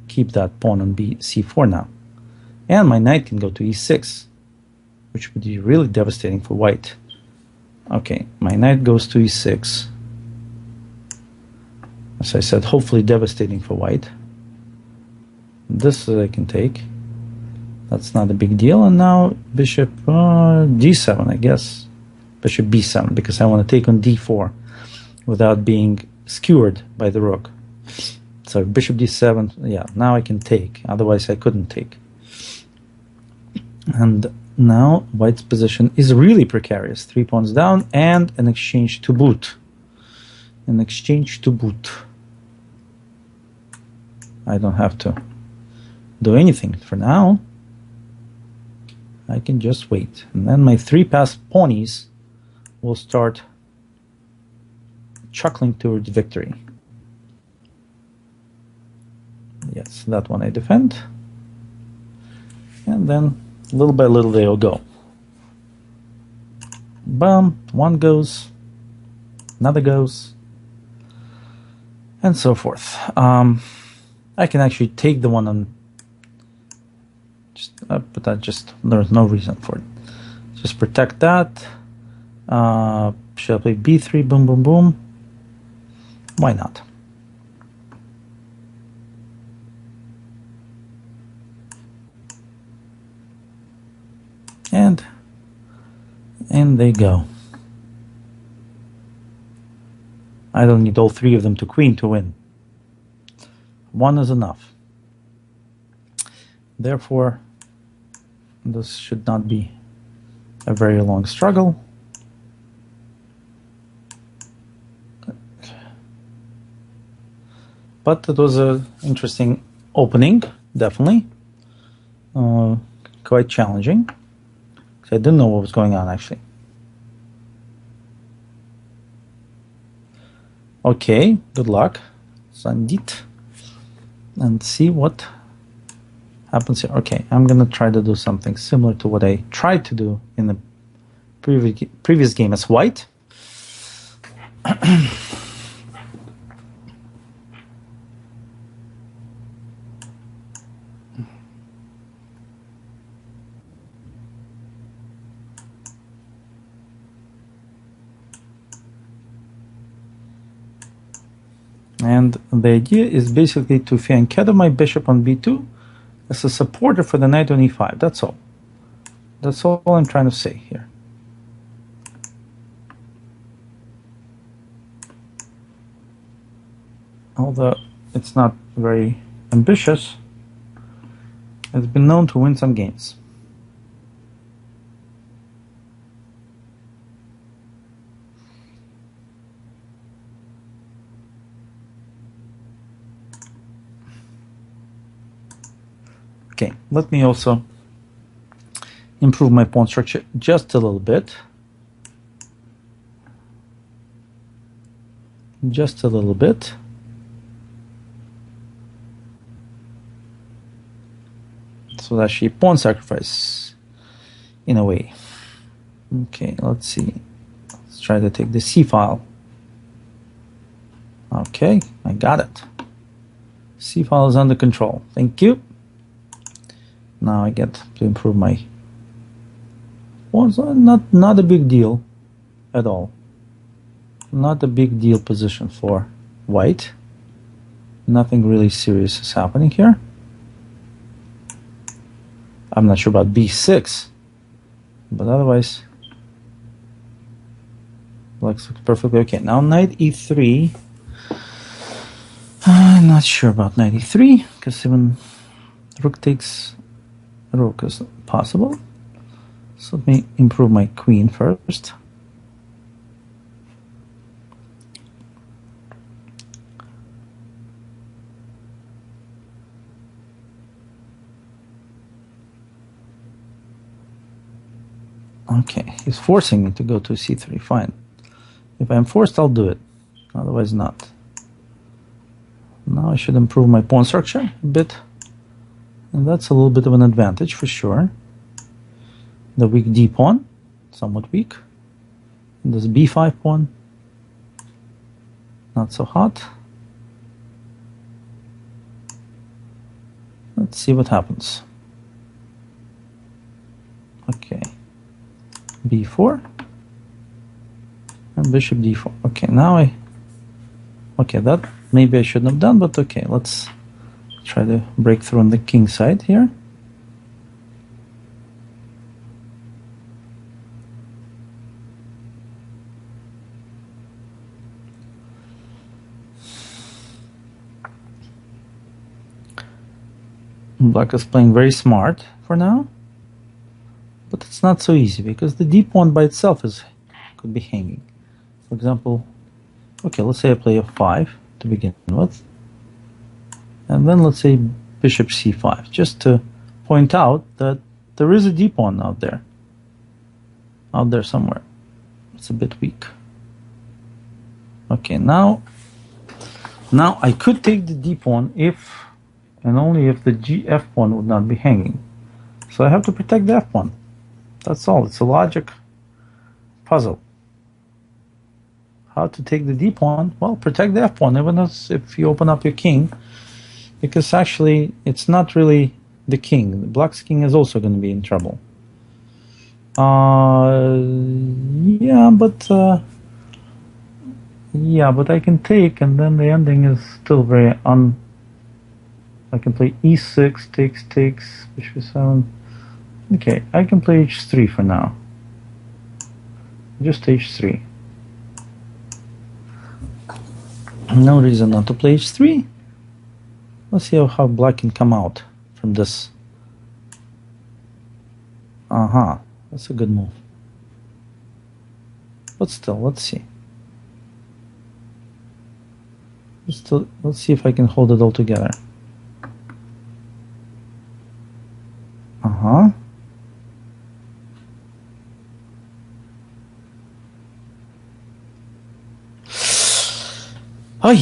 keep that pawn on c4 now. And my knight can go to e6, which would be really devastating for white. Okay, my knight goes to e6. As I said, hopefully devastating for white. This I can take. That's not a big deal. And now bishop d7, I guess. Bishop b7, because I want to take on d4 without being skewered by the rook. So bishop d7, yeah, now I can take. Otherwise I couldn't take. And now white's position is really precarious. 3 pawns down and an exchange to boot. An exchange to boot. I don't have to do anything for now. I can just wait. And then my 3-pass pawnies will start chuckling towards victory. Yes, that one I defend. And then little by little they'll go. Bam, one goes, another goes, and so forth. I can actually take the one on, but that just, there's no reason for it. Just protect that. Should I play b3, boom, boom, boom? Why not? And they go. I don't need all 3 of them to queen to win. 1 is enough. Therefore, this should not be a very long struggle. But it was an interesting opening, definitely. Quite challenging. I didn't know what was going on, actually. Okay, good luck, Sandit. And see what happens here. Okay, I'm going to try to do something similar to what I tried to do in the previous game as white. And the idea is basically to fianchetto my bishop on b2 as a supporter for the knight on e5. That's all. That's all I'm trying to say here. Although it's not very ambitious, it's been known to win some games. Okay, let me also improve my pawn structure just a little bit. Just a little bit. So that's actually pawn sacrifice in a way. Okay, let's see. Let's try to take the C file. Okay, I got it. C file is under control. Thank you. Now I get to improve my pawns. Not a big deal at all. Not a big deal position for white. Nothing really serious is happening here. I'm not sure about b6, but otherwise looks perfectly okay. Now knight e3. I'm not sure about knight e3 because even rook takes rook is possible. So let me improve my queen first. Okay, he's forcing me to go to c3. Fine. If I'm forced, I'll do it. Otherwise, not. Now I should improve my pawn structure a bit. And that's a little bit of an advantage for sure. The weak d pawn, somewhat weak. And this b5 pawn, not so hot. Let's see what happens. Okay. b4 and bishop d4. Okay, now okay, that maybe I shouldn't have done, but okay, let's try to break through on the king side here. Black is playing very smart for now. But it's not so easy because the d pawn by itself could be hanging. For example, okay, let's say I play f5 to begin with. And then let's say bishop c5, just to point out that there is a d pawn out there somewhere. It's a bit weak. Okay, now I could take the d pawn if and only if the f pawn would not be hanging. So I have to protect the f pawn. That's all. It's a logic puzzle. How to take the d pawn? Well, protect the f pawn, even if you open up your king, because actually it's not really the king. The black's king is also going to be in trouble. Yeah, but I can take, and then the ending is still very I can play e6, takes, bishop e7. Okay, I can play h3 for now. Just h3. No reason not to play h3. Let's see how black can come out from this. That's a good move. But still, let's see. Let's see if I can hold it all together. Ay,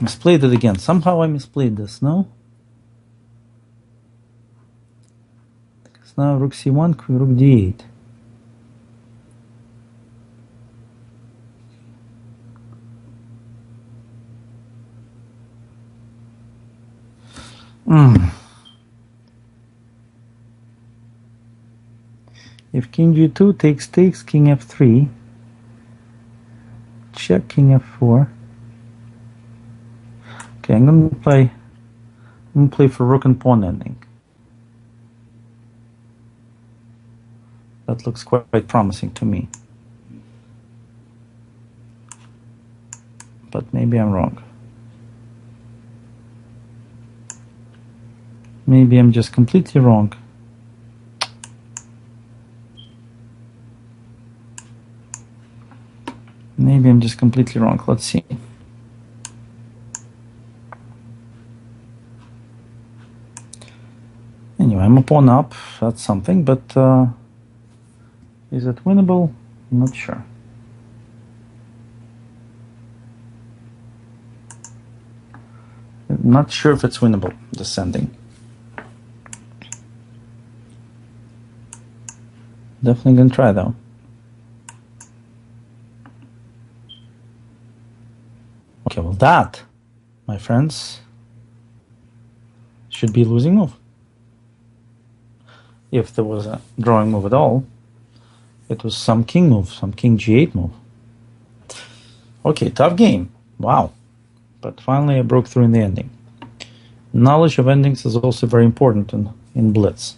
misplayed it again. Somehow I misplayed this, no? Because now rook c1, rook d8. If king g2 takes, king f3, check king f4. Okay, I'm I'm going to play for rook and pawn ending. That looks quite promising to me. But maybe I'm wrong. Maybe I'm just completely wrong. Maybe I'm just completely wrong. Let's see. Anyway, I'm a pawn up. That's something, but is it winnable? I'm not sure. I'm not sure if it's winnable, descending. Definitely gonna try though. Okay, well that, my friends, should be losing move. If there was a drawing move at all, it was some king move, some king g8 move. Okay, tough game. Wow. But finally I broke through in the ending. Knowledge of endings is also very important in Blitz.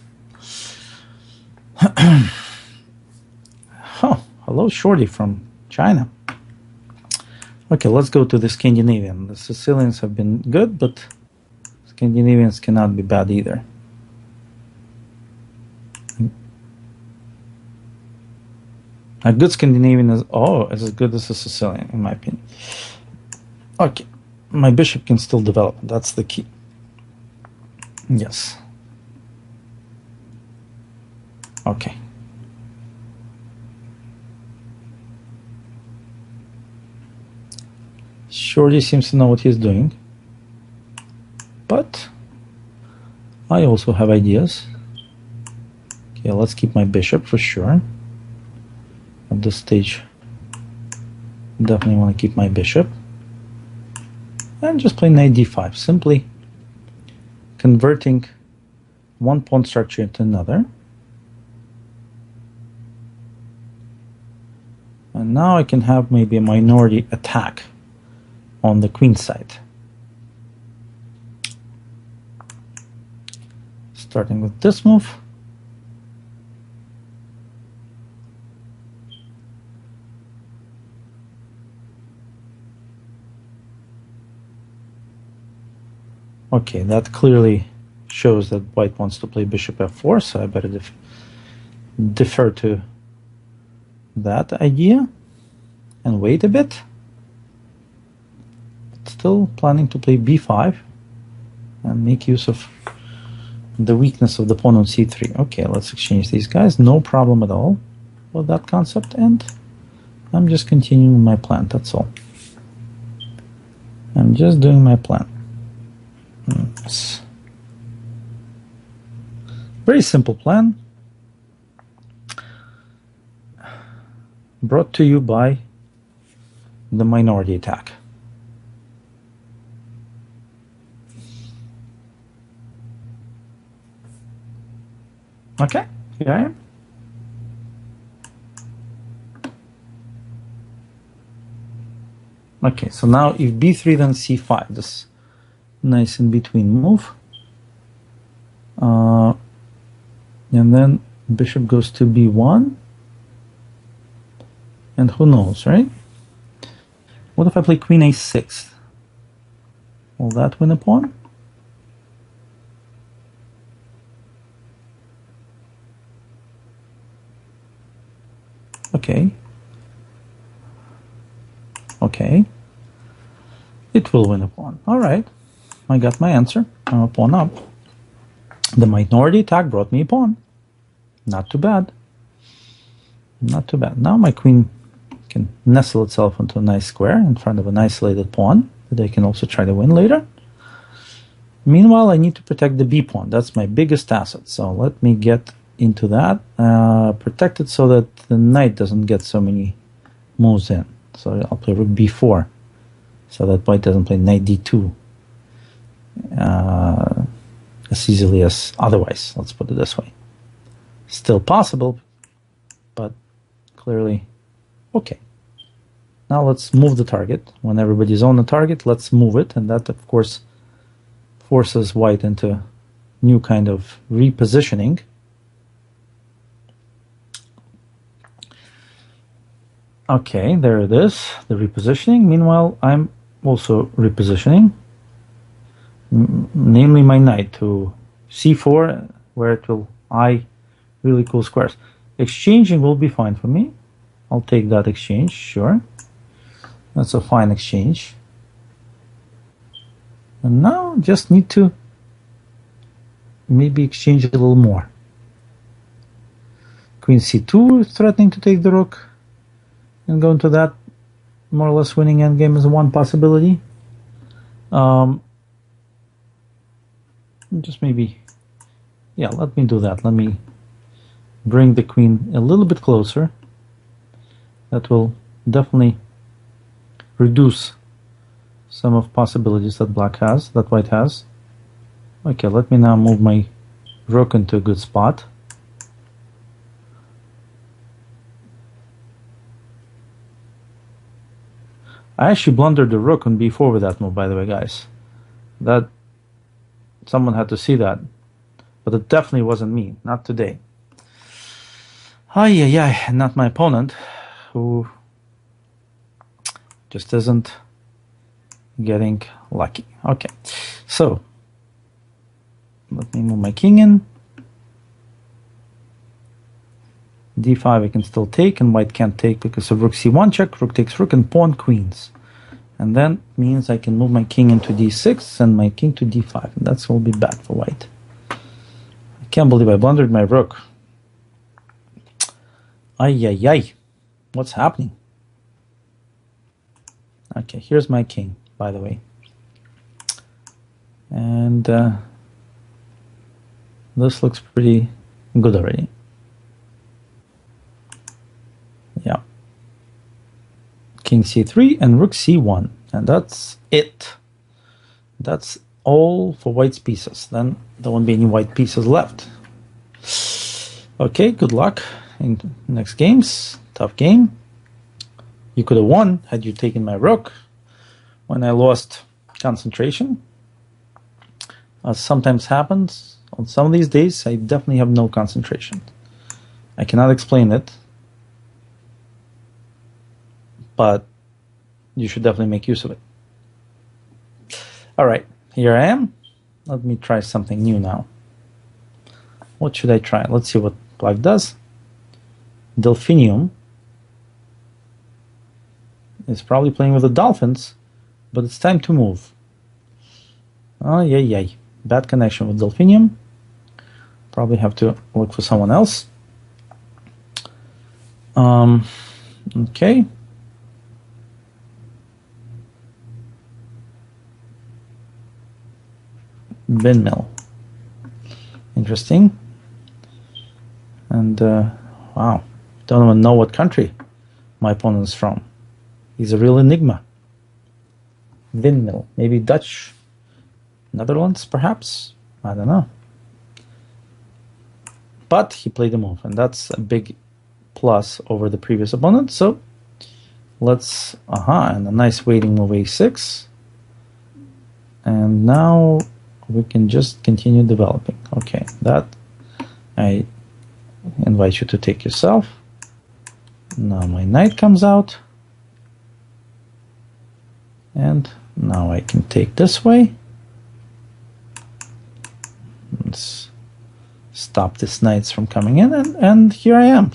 Oh, hello Shorty from China. Okay, let's go to the Scandinavian. The Sicilians have been good, but Scandinavians cannot be bad either. A good Scandinavian is as good as a Sicilian, in my opinion. Okay, my bishop can still develop. That's the key. Yes. Okay. Shorty seems to know what he's doing. But I also have ideas. Okay, let's keep my bishop for sure. At this stage, definitely want to keep my bishop. And just play knight d5, simply converting one pawn structure into another. And now I can have maybe a minority attack on the queen side. Starting with this move. Okay, that clearly shows that white wants to play bishop f4, so I better defer to that idea and wait a bit. But still planning to play b5 and make use of the weakness of the pawn on c3. Okay, let's exchange these guys. No problem at all with that concept, and I'm just continuing my plan, that's all. I'm just doing my plan. Yes. Very simple plan, brought to you by the minority attack. Okay, here I am. Okay, so now if b3 then c5, this nice in between move, and then bishop goes to b1, and who knows, right? What if I play queen a6? Will that win a pawn? Okay. Okay. It will win a pawn. All right. I got my answer. I'm a pawn up. The minority attack brought me a pawn. Not too bad. Not too bad. Now my queen can nestle itself into a nice square in front of an isolated pawn that I can also try to win later. Meanwhile, I need to protect the b pawn. That's my biggest asset. So let me get into that. Protect it so that the knight doesn't get so many moves in. So I'll play rook b4 so that white doesn't play knight d2 as easily as otherwise. Let's put it this way. Still possible, but clearly okay. Now let's move the target. When everybody's on the target, let's move it, and that of course forces white into new kind of repositioning. Okay, there it is, the repositioning. Meanwhile, I'm also repositioning, namely my knight to c4, where it will eye really cool squares. Exchanging will be fine for me. I'll take that exchange, sure. That's a fine exchange. And now just need to maybe exchange a little more. Queen c2 threatening to take the rook and go into that more or less winning endgame is one possibility. Just maybe, yeah, let me do that. Let me bring the queen a little bit closer. That will definitely reduce some of possibilities that white has. Okay, let me now move my rook into a good spot. I actually blundered the rook on b4 with that move, by the way, guys. That someone had to see that, but it definitely wasn't me, not today. Not my opponent, who just isn't getting lucky. Okay, so let me move my king in. d5 I can still take, and white can't take because of rook c1 check, rook takes rook, and pawn queens. And then means I can move my king into d6 and my king to d5. And that's will be bad for white. I can't believe I blundered my rook. What's happening? Okay, here's my king, by the way. And this looks pretty good already. Yeah. King c3 and rook c1. And that's it. That's all for white's pieces. Then there won't be any white pieces left. Okay, good luck in next games. Tough game. You could have won had you taken my rook when I lost concentration. As sometimes happens on some of these days, I definitely have no concentration. I cannot explain it, but you should definitely make use of it. All right, here I am. Let me try something new now. What should I try? Let's see what black does. Delphinium is probably playing with the dolphins, but it's time to move. Oh, bad connection with Delphinium. Probably have to look for someone else. Okay. Windmill. Interesting. And wow, don't even know what country my opponent is from. He's a real enigma. Windmill, maybe Dutch, Netherlands, perhaps. I don't know. But he played the move, and that's a big plus over the previous opponent. So let's and a nice waiting move a6, and now we can just continue developing. Okay, that I invite you to take yourself. Now my knight comes out, and now I can take this way. Let's stop these knights from coming in, and here I am.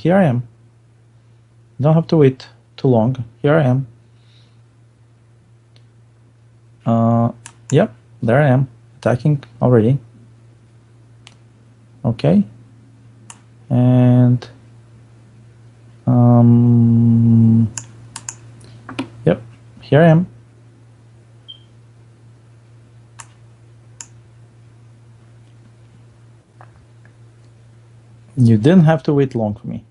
Don't have to wait too long. Here I am. Yep, there I am, attacking already. Okay, and yep, here I am. You didn't have to wait long for me.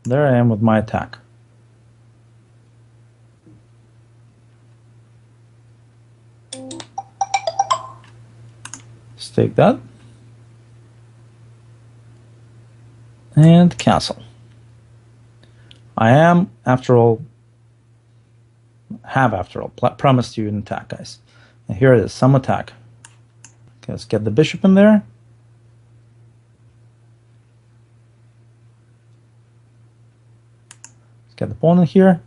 There I am with my attack. Let's take that. And castle. I am, after all, promised you an attack, guys. And here it is, some attack. Okay, let's get the bishop in there. Let's get the pawn in here.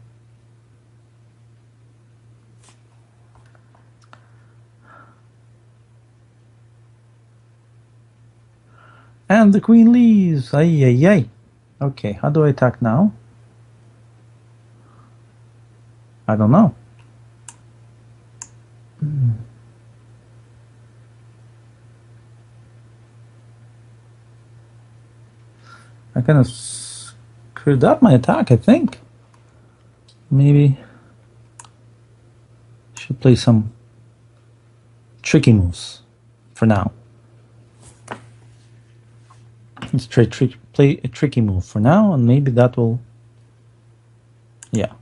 And the queen leaves. Ay, ay, ay. Okay, how do I attack now? I don't know. I kind of screwed up my attack, I think. Maybe I should play some tricky moves for now. Let's play a tricky move for now, and maybe that will... Yeah.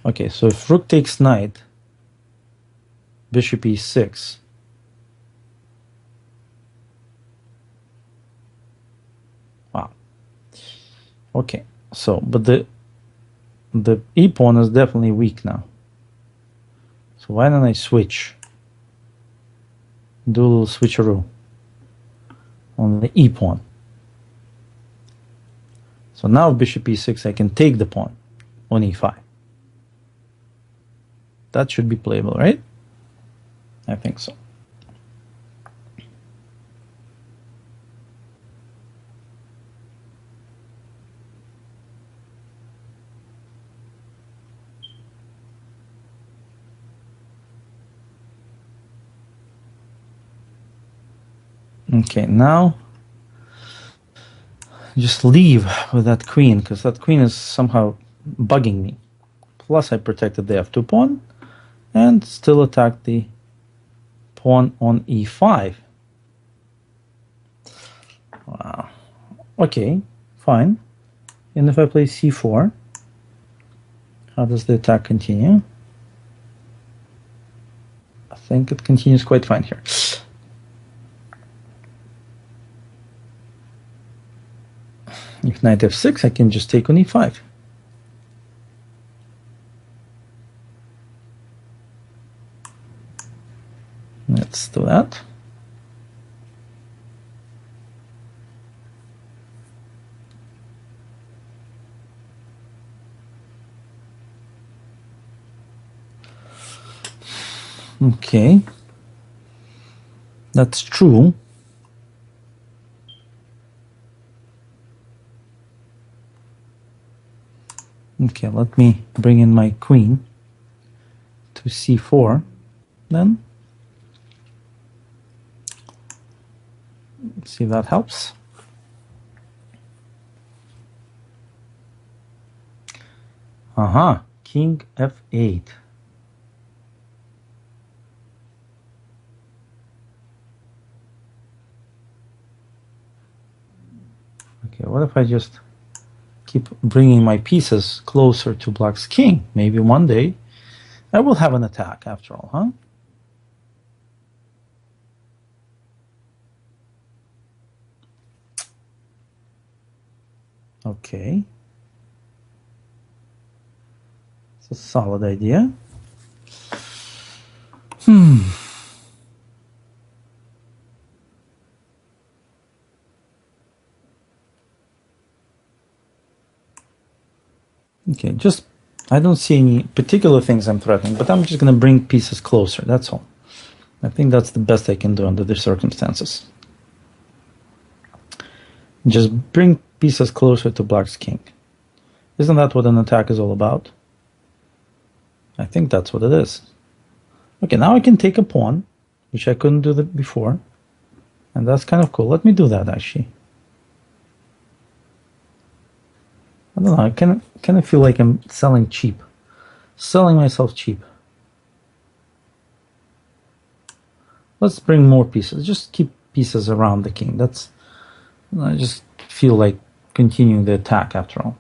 Okay, so if rook takes knight, bishop e6. Wow. Okay, so, but the e-pawn is definitely weak now. So why don't I switch? Do a little switcheroo on the e-pawn. So now bishop e6, I can take the pawn on e5. That should be playable, right? I think so. Okay, now just leave with that queen, because that queen is somehow bugging me. Plus I protected the f2 pawn and still attacked the pawn on e5. Wow. Okay, fine. And if I play c4, how does the attack continue? I think it continues quite fine here. If knight f6, I can just take on e5. Let's do that. Okay. That's true. Okay, let me bring in my queen to c4 then. Let's see if that helps. King f8. Okay, what if I just keep bringing my pieces closer to black's king? Maybe one day I will have an attack after all, huh? Okay. It's a solid idea. Okay, just, I don't see any particular things I'm threatening, but I'm just going to bring pieces closer, that's all. I think that's the best I can do under the circumstances. Just bring pieces closer to black's king. Isn't that what an attack is all about? I think that's what it is. Okay, now I can take a pawn, which I couldn't do before. And that's kind of cool. Let me do that, actually. I don't know, I kind of feel like I'm selling cheap. Selling myself cheap. Let's bring more pieces. Just keep pieces around the king. I just feel like continuing the attack after all.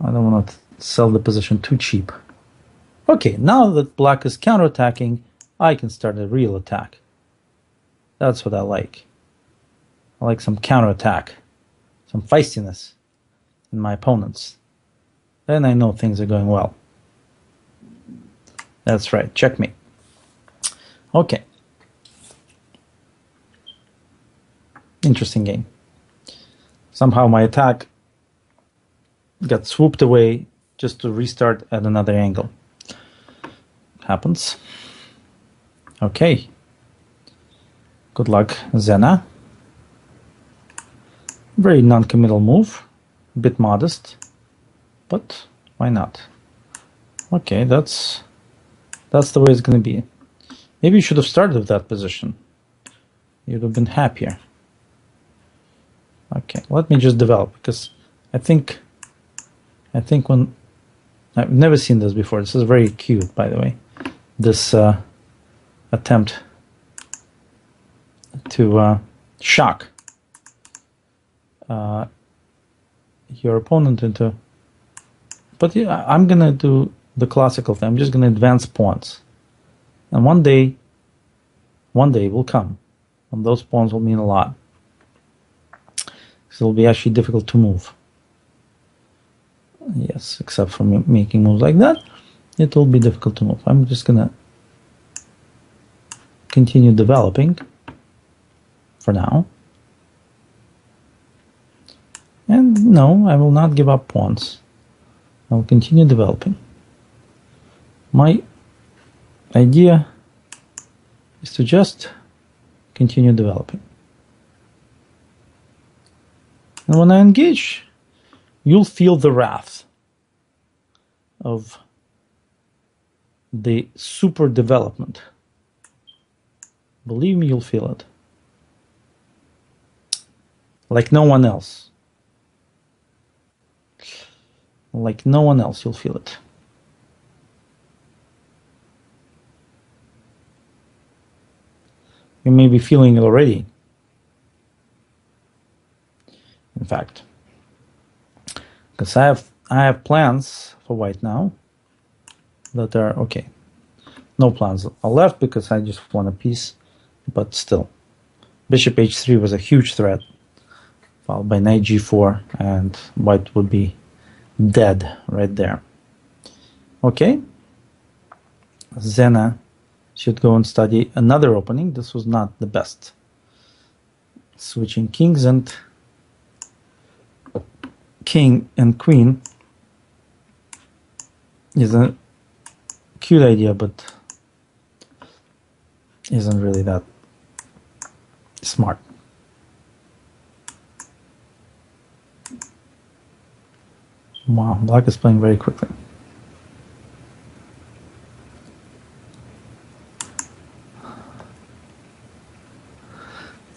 I don't want to sell the position too cheap. Okay, now that black is counterattacking, I can start a real attack. That's what I like. I like some counterattack, some feistiness in my opponents. then I know things are going well. That's right, checkmate. Okay. Interesting game. Somehow my attack got swooped away just to restart at another angle. Happens. Okay. Good luck, Zena. Very non-committal move. A bit modest. But why not? Okay, that's the way it's going to be. Maybe you should have started with that position. You'd have been happier. Okay, let me just develop, because I think when I've never seen this before. This is very cute, by the way. This attempt to shock your opponent into. But yeah, I'm gonna do the classical thing. I'm just gonna advance pawns, and one day will come, and those pawns will mean a lot. So it'll be actually difficult to move. Yes, except for making moves like that, it will be difficult to move. I'm just gonna continue developing for now. And no, I will not give up pawns. I will continue developing. My idea is to just continue developing. And when I engage, you'll feel the wrath of the super development. Believe me, you'll feel it. Like no one else. Like no one else, you'll feel it. You may be feeling it already. In fact, because I have plans for white now that are okay. No plans are left because I just want a piece, but still. Bishop h3 was a huge threat, followed by knight g4, and white would be dead right there. Okay. Zena should go and study another opening. This was not the best. Switching kings and king and queen is a cute idea, but isn't really that smart. Wow, black is playing very quickly.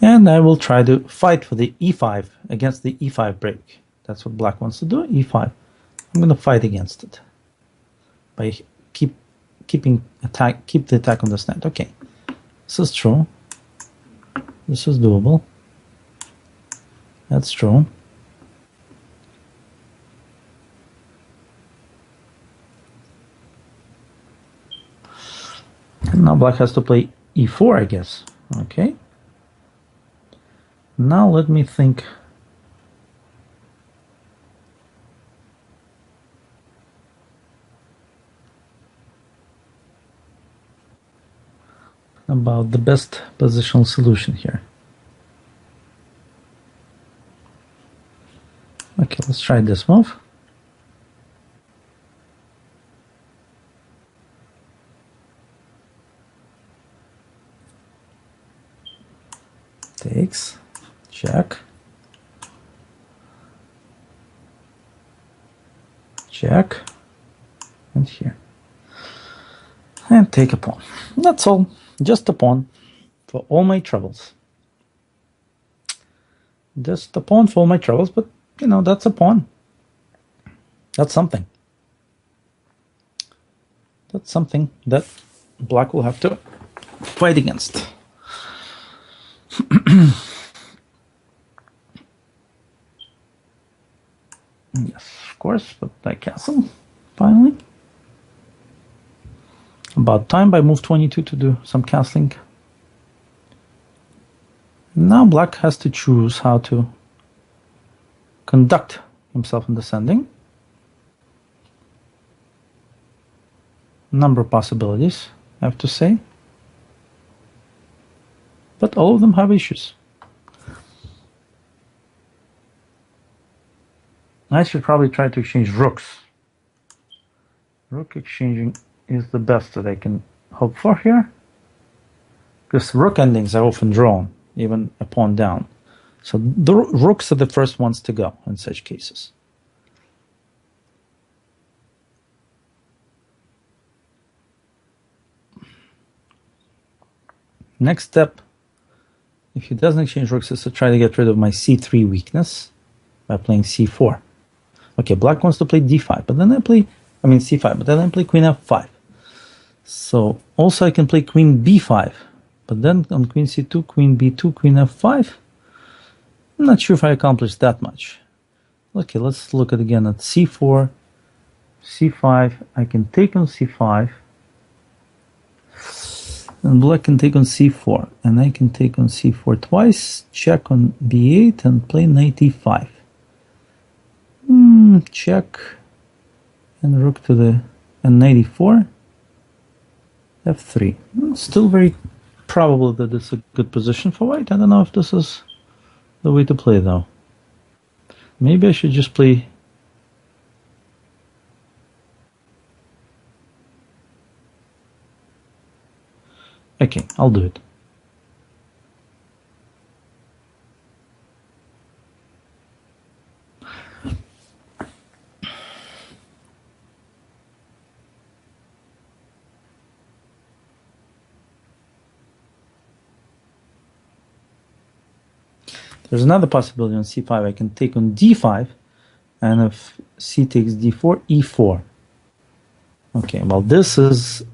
And I will try to fight for the e5 against the e5 break. That's what black wants to do, e5. I'm going to fight against it by keep the attack on this knight. Okay, this is true. This is doable. That's true. And now black has to play e4, I guess. Okay. Now let me think. About the best positional solution here. Okay, let's try this move. Takes, check, check, and here. And take a pawn. That's all. Just a pawn for all my troubles. Just a pawn for all my troubles, but you know, that's a pawn. That's something. That's something that black will have to fight against. Yes, of course, but I castle finally. About time by move 22 to do some castling. Now black has to choose how to conduct himself in descending. number of possibilities, I have to say. But all of them have issues. I should probably try to exchange rooks. Rook exchanging is the best that I can hope for here. Because rook endings are often drawn, even a pawn down. So the rooks are the first ones to go in such cases. Next step, if he doesn't exchange rooks, is to try to get rid of my c3 weakness by playing c4. Okay, black wants to play d5, but then c5, but then I play queen f5. So also I can play queen b5, but then on queen c2, queen b2, queen f5. I'm not sure if I accomplished that much. Okay, let's look at again at c4, c5. I can take on c5, and black can take on c4, and I can take on c4 twice, check on b8, and play knight e5. Check, and rook to the, and knight e4, f3. Still very probable that it's a good position for white. I don't know if this is the way to play though. Maybe I should just play. Okay, I'll do it. There's another possibility on c5. I can take on d5, and if c takes d4, e4. Okay, well this is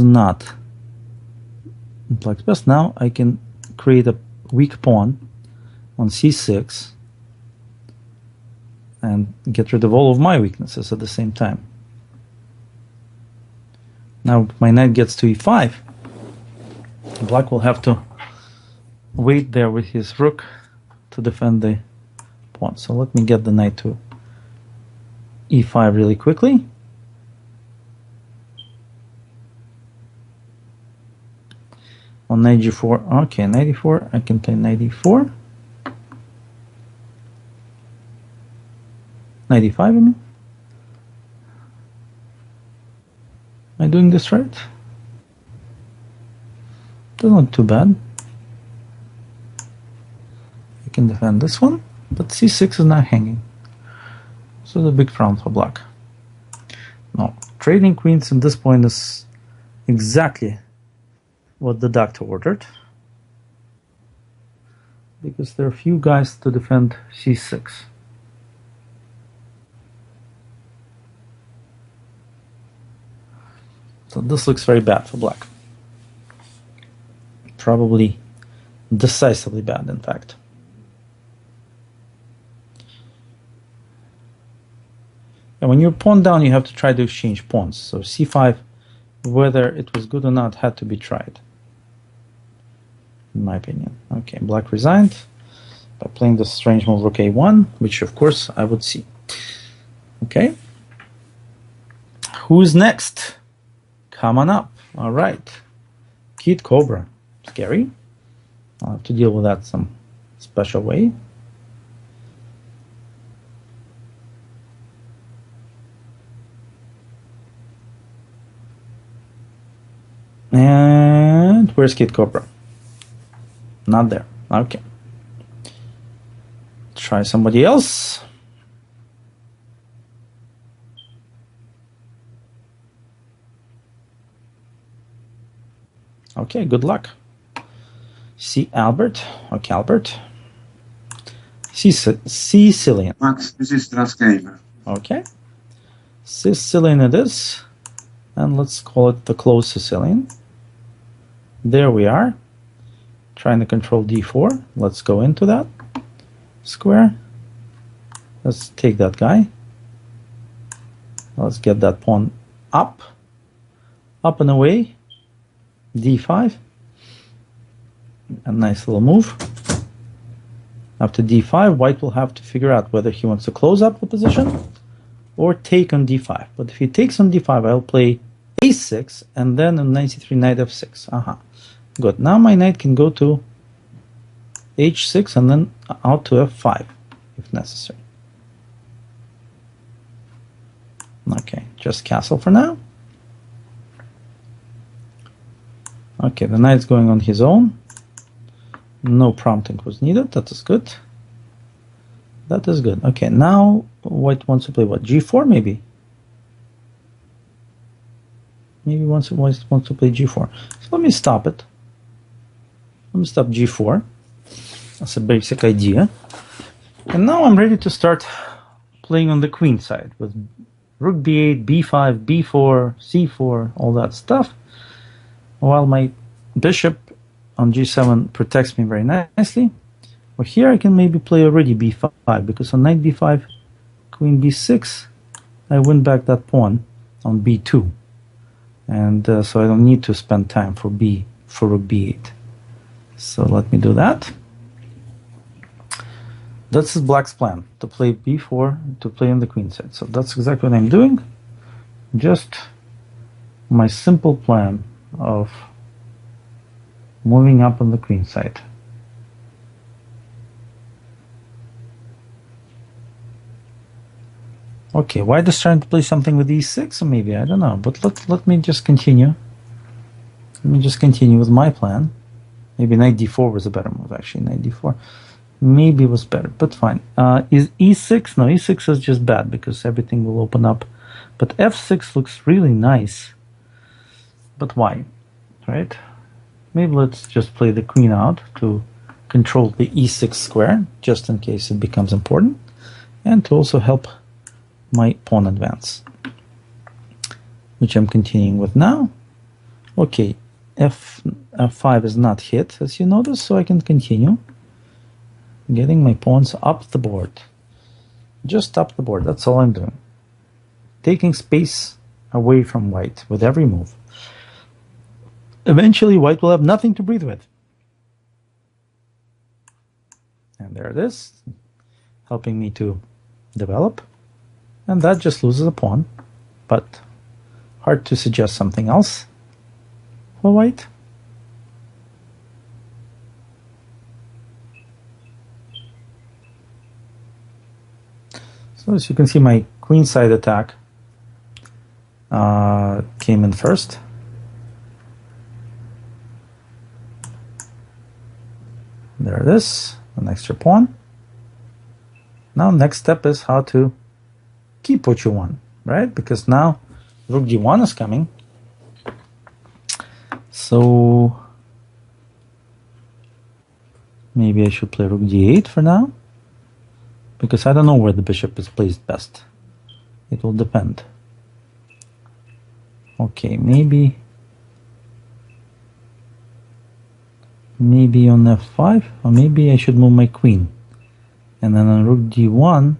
not black's best. Now I can create a weak pawn on c6 and get rid of all of my weaknesses at the same time. Now my knight gets to e5. Black will have to wait there with his rook to defend the pawn. So let me get the knight to e5 really quickly. On knight g4, okay, knight e4, I can play knight e4. Knight e5, I mean. Am I doing this right? Doesn't look too bad. I can defend this one, but c6 is now hanging. So the big problem for black. Now, trading queens at this point is exactly what the doctor ordered, because there are few guys to defend c6. So this looks very bad for black. Probably decisively bad, in fact. And when you're pawn down, you have to try to exchange pawns. So c5, whether it was good or not, had to be tried, in my opinion. Okay, black resigned by playing this strange move rook a1, which of course I would see. Okay. Who's next? Come on up. All right. Kid Cobra. Scary. I'll have to deal with that some special way. And where's Kid Cobra? Not there. Okay. Try somebody else. Okay, good luck. See Albert. Okay, Albert. Sicilian. Max, this is Transgamer. Okay. Sicilian it is. And let's call it the closed Sicilian. There we are. Trying to control d4. Let's go into that square. Let's take that guy. Let's get that pawn up. Up and away. d5. A nice little move. After d5, white will have to figure out whether he wants to close up the position or take on d5. But if he takes on d5, I'll play a6, and then on knight c3, knight f6. Good. Now my knight can go to h6 and then out to f5 if necessary. Okay, just castle for now. Okay, the knight's going on his own. No prompting was needed. That is good. That is good. Okay, now white wants to play what? G4 maybe? Maybe wants to play G4. So let me stop it. Let me stop G4. That's a basic idea. And now I'm ready to start playing on the queen side with rook b8, b5, b4, c4, all that stuff. While my bishop on g7 protects me very nicely. Or here I can maybe play already b5, because on knight b5, queen b6, I win back that pawn on b2. And so I don't need to spend time for rook b8. So let me do that. That's black's plan, to play b4, to play on the queen side. So that's exactly what I'm doing. Just my simple plan of moving up on the queen side. Okay, white is trying to play something with e6, or maybe, I don't know. But let me just continue. Let me just continue with my plan. Maybe knight d4 was a better move, actually. Knight d4 maybe was better, but fine. Is e6? No, e6 is just bad because everything will open up. But f6 looks really nice. But why? Right? Maybe let's just play the queen out to control the e6 square, just in case it becomes important, and to also help my pawn advance, which I'm continuing with now. Okay, f5 is not hit, as you notice, so I can continue getting my pawns up the board. Just up the board, that's all I'm doing. Taking space away from white with every move. Eventually, white will have nothing to breathe with. And there it is, helping me to develop. And that just loses a pawn, but hard to suggest something else for white. So as you can see, my queenside attack came in first. There it is, an extra pawn. Now next step is how to keep what you want, right? Because now rook d1 is coming. So maybe I should play rook d8 for now, because I don't know where the bishop is placed best. It will depend. Okay, maybe on f5, or maybe I should move my queen. And then on rook d1,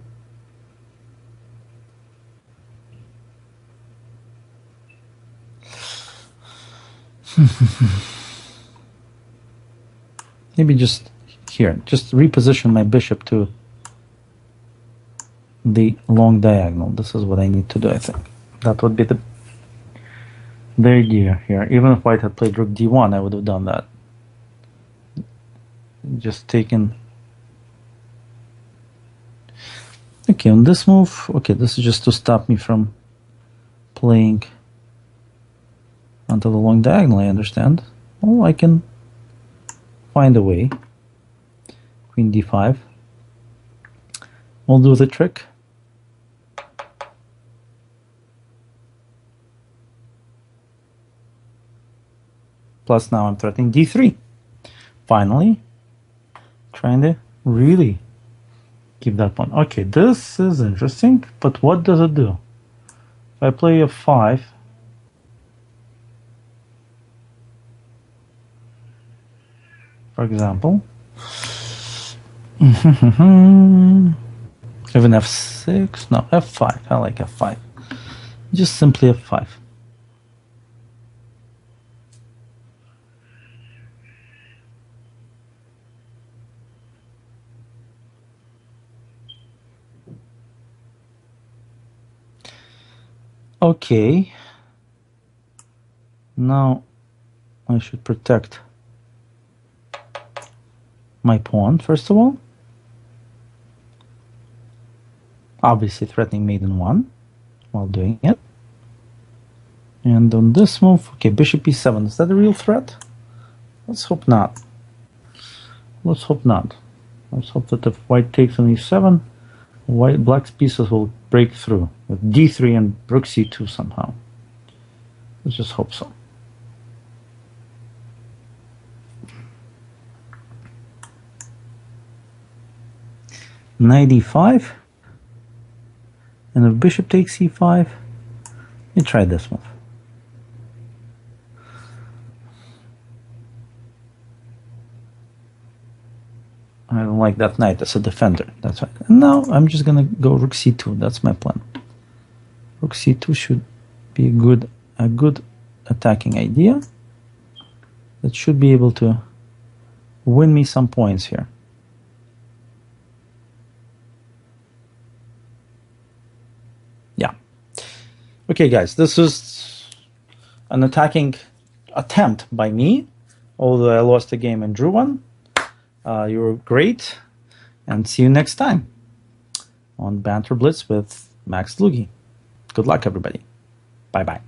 maybe just here, just reposition my bishop to the long diagonal. This is what I need to do, I think. That would be the idea here. Even if white had played rook d1, I would have done that. Just taken. Okay, on this move, okay, this is just to stop me from playing onto the long diagonal, I understand. Well, I can find a way. Queen d5 will do the trick. Plus now I'm threatening d3. Finally, trying to really keep that pawn. Okay, this is interesting, but what does it do? If I play f5, for example, even f6, no, f5, I like f5. Just simply f5. Okay. Now I should protect my pawn, first of all. Obviously threatening mate in 1 while doing it. And on this move, okay, bishop e7. Is that a real threat? Let's hope not. Let's hope not. Let's hope that if white takes on e7, black's pieces will break through with d3 and rook c2 somehow. Let's just hope so. Knight e5. And if bishop takes e5, let me try this move. I don't like that knight as a defender. That's right. And now I'm just gonna go rook c2. That's my plan. Rook c2 should be a good attacking idea. That should be able to win me some points here. Yeah. Okay, guys, this is an attacking attempt by me, although I lost a game and drew one. You were great, and see you next time on Banter Blitz with Max Dlugy. Good luck, everybody. Bye-bye.